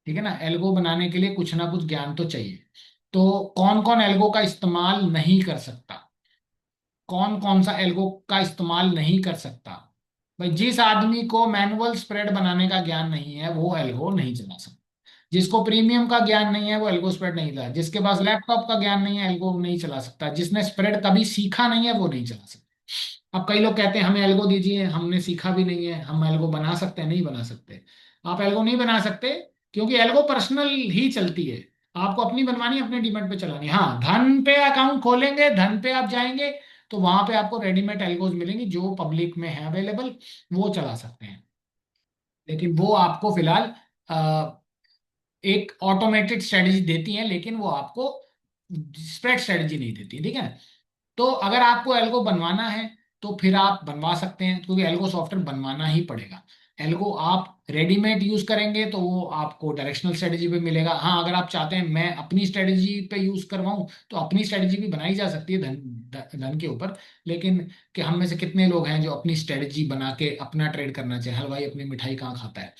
ठीक है ना। एल्गो बनाने के लिए कुछ ना कुछ ज्ञान तो चाहिए। तो कौन कौन एल्गो का इस्तेमाल नहीं कर सकता, कौन कौन सा एल्गो का इस्तेमाल नहीं कर सकता। भाई, जिस आदमी को मैनुअल स्प्रेड बनाने का ज्ञान नहीं है वो एल्गो नहीं चला सकता। जिसको प्रीमियम का ज्ञान नहीं है वो एल्गो स्प्रेड नहीं चला, जिसके पास लैपटॉप का ज्ञान नहीं है एल्गो नहीं चला सकता, जिसने स्प्रेड कभी सीखा नहीं है वो नहीं चला सकता। अब कई लोग कहते हैं हमें एल्गो दीजिए, हमने सीखा भी नहीं है, हम एल्गो बना सकते हैं, नहीं बना सकते। आप एल्गो नहीं बना सकते, क्योंकि एल्गो पर्सनल ही चलती है। आपको अपनी बनवानी है, अपने डीमैट पे चलानी है। हाँ, धन पे अकाउंट खोलेंगे, धन पे आप जाएंगे, तो वहां पे आपको रेडीमेड एल्गोज मिलेंगी जो पब्लिक में है अवेलेबल, वो चला सकते हैं। लेकिन वो आपको फिलहाल एक ऑटोमेटेड स्ट्रेटजी देती है, लेकिन वो आपको स्प्रेड स्ट्रेटजी नहीं देती, ठीक है। तो अगर आपको एल्गो बनवाना है तो फिर आप बनवा सकते हैं, क्योंकि एल्गो सॉफ्टवेयर बनवाना ही पड़ेगा। एल्गो आप रेडीमेड यूज करेंगे तो वो आपको डायरेक्शनल स्ट्रेटेजी पे मिलेगा। हाँ, अगर आप चाहते हैं मैं अपनी स्ट्रेटेजी पे यूज करवाऊं, तो अपनी स्ट्रेटेजी भी बनाई जा सकती है धन के ऊपर। लेकिन कि हम में से कितने लोग हैं जो अपनी स्ट्रेटेजी बना के अपना ट्रेड करना चाहे? हलवाई अपनी मिठाई कहाँ खाता है?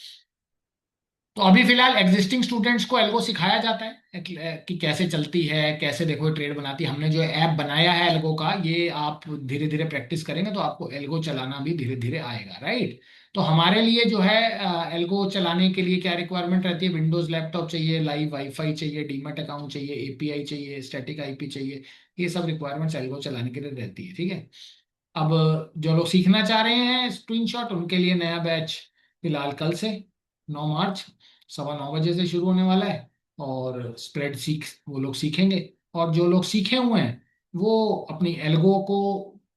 तो अभी फिलहाल एग्जिस्टिंग स्टूडेंट्स को एल्गो सिखाया जाता है कि कैसे चलती है, कैसे देखो ट्रेड बनाती है। हमने जो ऐप बनाया है एल्गो का, ये आप धीरे धीरे प्रैक्टिस करेंगे तो आपको एल्गो चलाना भी धीरे धीरे आएगा, राइट? तो हमारे लिए जो है एल्गो चलाने के लिए क्या रिक्वायरमेंट रहती है? विंडोज लैपटॉप चाहिए, लाइव वाईफाई चाहिए, डीमैट अकाउंट चाहिए, एपीआई चाहिए, स्टैटिक आईपी चाहिए। ये सब रिक्वायरमेंट्स एल्गो चलाने के लिए रहती है, ठीक है। अब जो लोग सीखना चाह रहे हैं स्क्रीनशॉट, उनके लिए नया बैच फिलहाल कल से 9 मार्च 9:15 बजे से शुरू होने वाला है। और स्प्रेड सीख वो लोग सीखेंगे। और जो लोग सीखे हुए हैं वो अपनी एल्गो को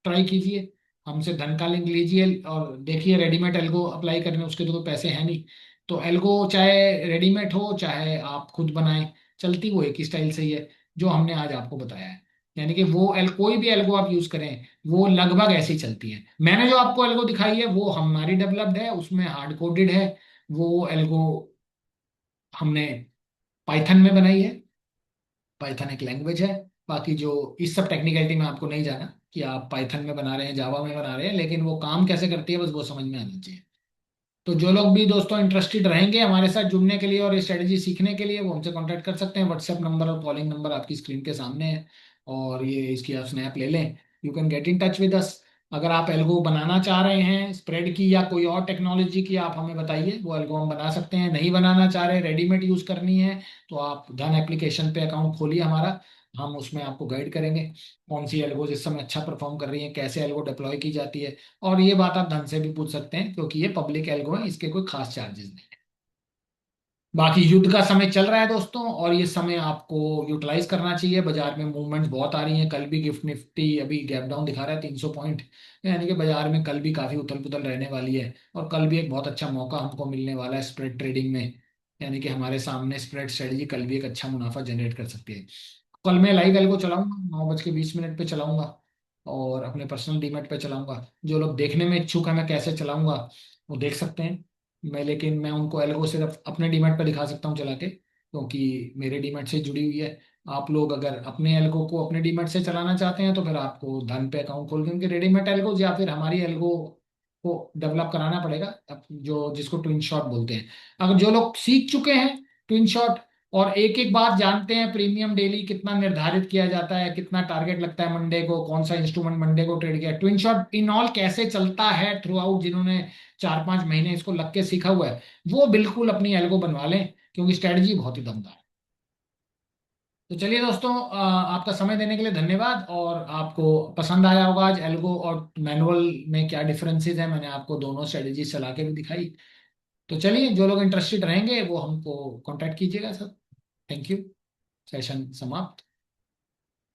ट्राई कीजिए, हमसे धन का लिंक लीजिए और देखिए। रेडीमेड एल्गो अप्लाई करने उसके तो कोई पैसे हैं नहीं। तो एल्गो चाहे रेडीमेड हो चाहे आप खुद बनाएं, चलती वो एक ही स्टाइल से ही है जो हमने आज आपको बताया है। यानी कि वो कोई भी एल्गो आप यूज करें वो लगभग ऐसे ही चलती है। मैंने जो आपको एल्गो दिखाई है वो हमारी डेवलप्ड है, उसमें हार्ड कोडेड है। वो एल्गो हमने पाइथन में बनाई है। पाइथन एक लैंग्वेज है। बाकी जो इस सब टेक्निकलिटी में आपको नहीं जाना कि आप पाइथन में बना रहे हैं, जावा में बना रहे हैं, लेकिन वो काम कैसे करती है बस वो समझ में आना चाहिए। तो जो लोग भी दोस्तों इंटरेस्टेड रहेंगे हमारे साथ जुड़ने के लिए और ये स्ट्रेटेजी सीखने के लिए, वो हमसे कांटेक्ट कर सकते हैं। व्हाट्सएप नंबर और कॉलिंग नंबर आपकी स्क्रीन के सामने है। और ये इसकी आप स्नैप ले लें। You can get in touch with us. अगर आप एल्गो बनाना चाह रहे हैं स्प्रेड की या कोई और टेक्नोलॉजी की, आप हमें बताइए, वो एल्गो हम बना सकते हैं। नहीं बनाना चाह रहे, रेडीमेड यूज करनी है, तो आप धन एप्लीकेशन पे अकाउंट खोलिए हमारा। हम उसमें आपको गाइड करेंगे कौन सी एल्गो इस समय अच्छा परफॉर्म कर रही है, कैसे एल्गो डिप्लॉय की जाती है। और ये बात आप धन से भी पूछ सकते हैं क्योंकि ये पब्लिक एल्गो है, इसके कोई खास चार्जेस नहीं है। बाकी युद्ध का समय चल रहा है दोस्तों, और ये समय आपको यूटिलाइज करना चाहिए। बाजार में मूवमेंट्स बहुत आ रही हैं। कल भी गिफ्ट निफ्टी अभी गैप डाउन दिखा रहा है 300 पॉइंट। यानी कि बाजार में कल भी काफी उथल पुथल रहने वाली है। और कल भी एक बहुत अच्छा मौका हमको मिलने वाला है स्प्रेड ट्रेडिंग में। यानी कि हमारे सामने स्प्रेड स्ट्रेटजी कल भी एक अच्छा मुनाफा जनरेट कर सकती है। कल मैं लाइव एल्गो चलाऊंगा, 9:20 पे चलाऊंगा। और अपने पर्सनल डीमेट पे चलाऊंगा। जो लोग देखने में इच्छुक है मैं कैसे चलाऊंगा, वो देख सकते हैं। लेकिन मैं उनको एल्गो सिर्फ अपने डीमेट पे दिखा सकता हूँ चला के, क्योंकि मेरे डीमेट से जुड़ी हुई है। आप लोग अगर अपने एल्गो को अपने डीमेट से चलाना चाहते हैं तो फिर आपको धन पे अकाउंट खोल के उनके रेडीमेड एल्गो या फिर हमारी एल्गो को डेवलप कराना पड़ेगा, जो जिसको ट्विन शॉट बोलते हैं। अगर जो लोग सीख चुके हैं ट्विन शॉट और एक एक बात जानते हैं, प्रीमियम डेली कितना निर्धारित किया जाता है, कितना टारगेट लगता है मंडे को, कौन सा इंस्ट्रूमेंट मंडे को ट्रेड किया, ट्विन शॉट इन ऑल कैसे चलता है थ्रू आउट, जिन्होंने 4-5 महीने इसको लग के सीखा हुआ है, वो बिल्कुल अपनी एल्गो बनवा लें, क्योंकि स्ट्रेटजी बहुत ही दमदार है। तो चलिए दोस्तों, आपका समय देने के लिए धन्यवाद। और आपको पसंद आया होगा आज एल्गो और मैनुअल में क्या डिफरेंसेस है, मैंने आपको दोनों स्ट्रेटजी चला के भी दिखाई। तो चलिए, जो लोग इंटरेस्टेड रहेंगे वो हमको कांटेक्ट कीजिएगा सर। Thank you. सेशन समाप्त।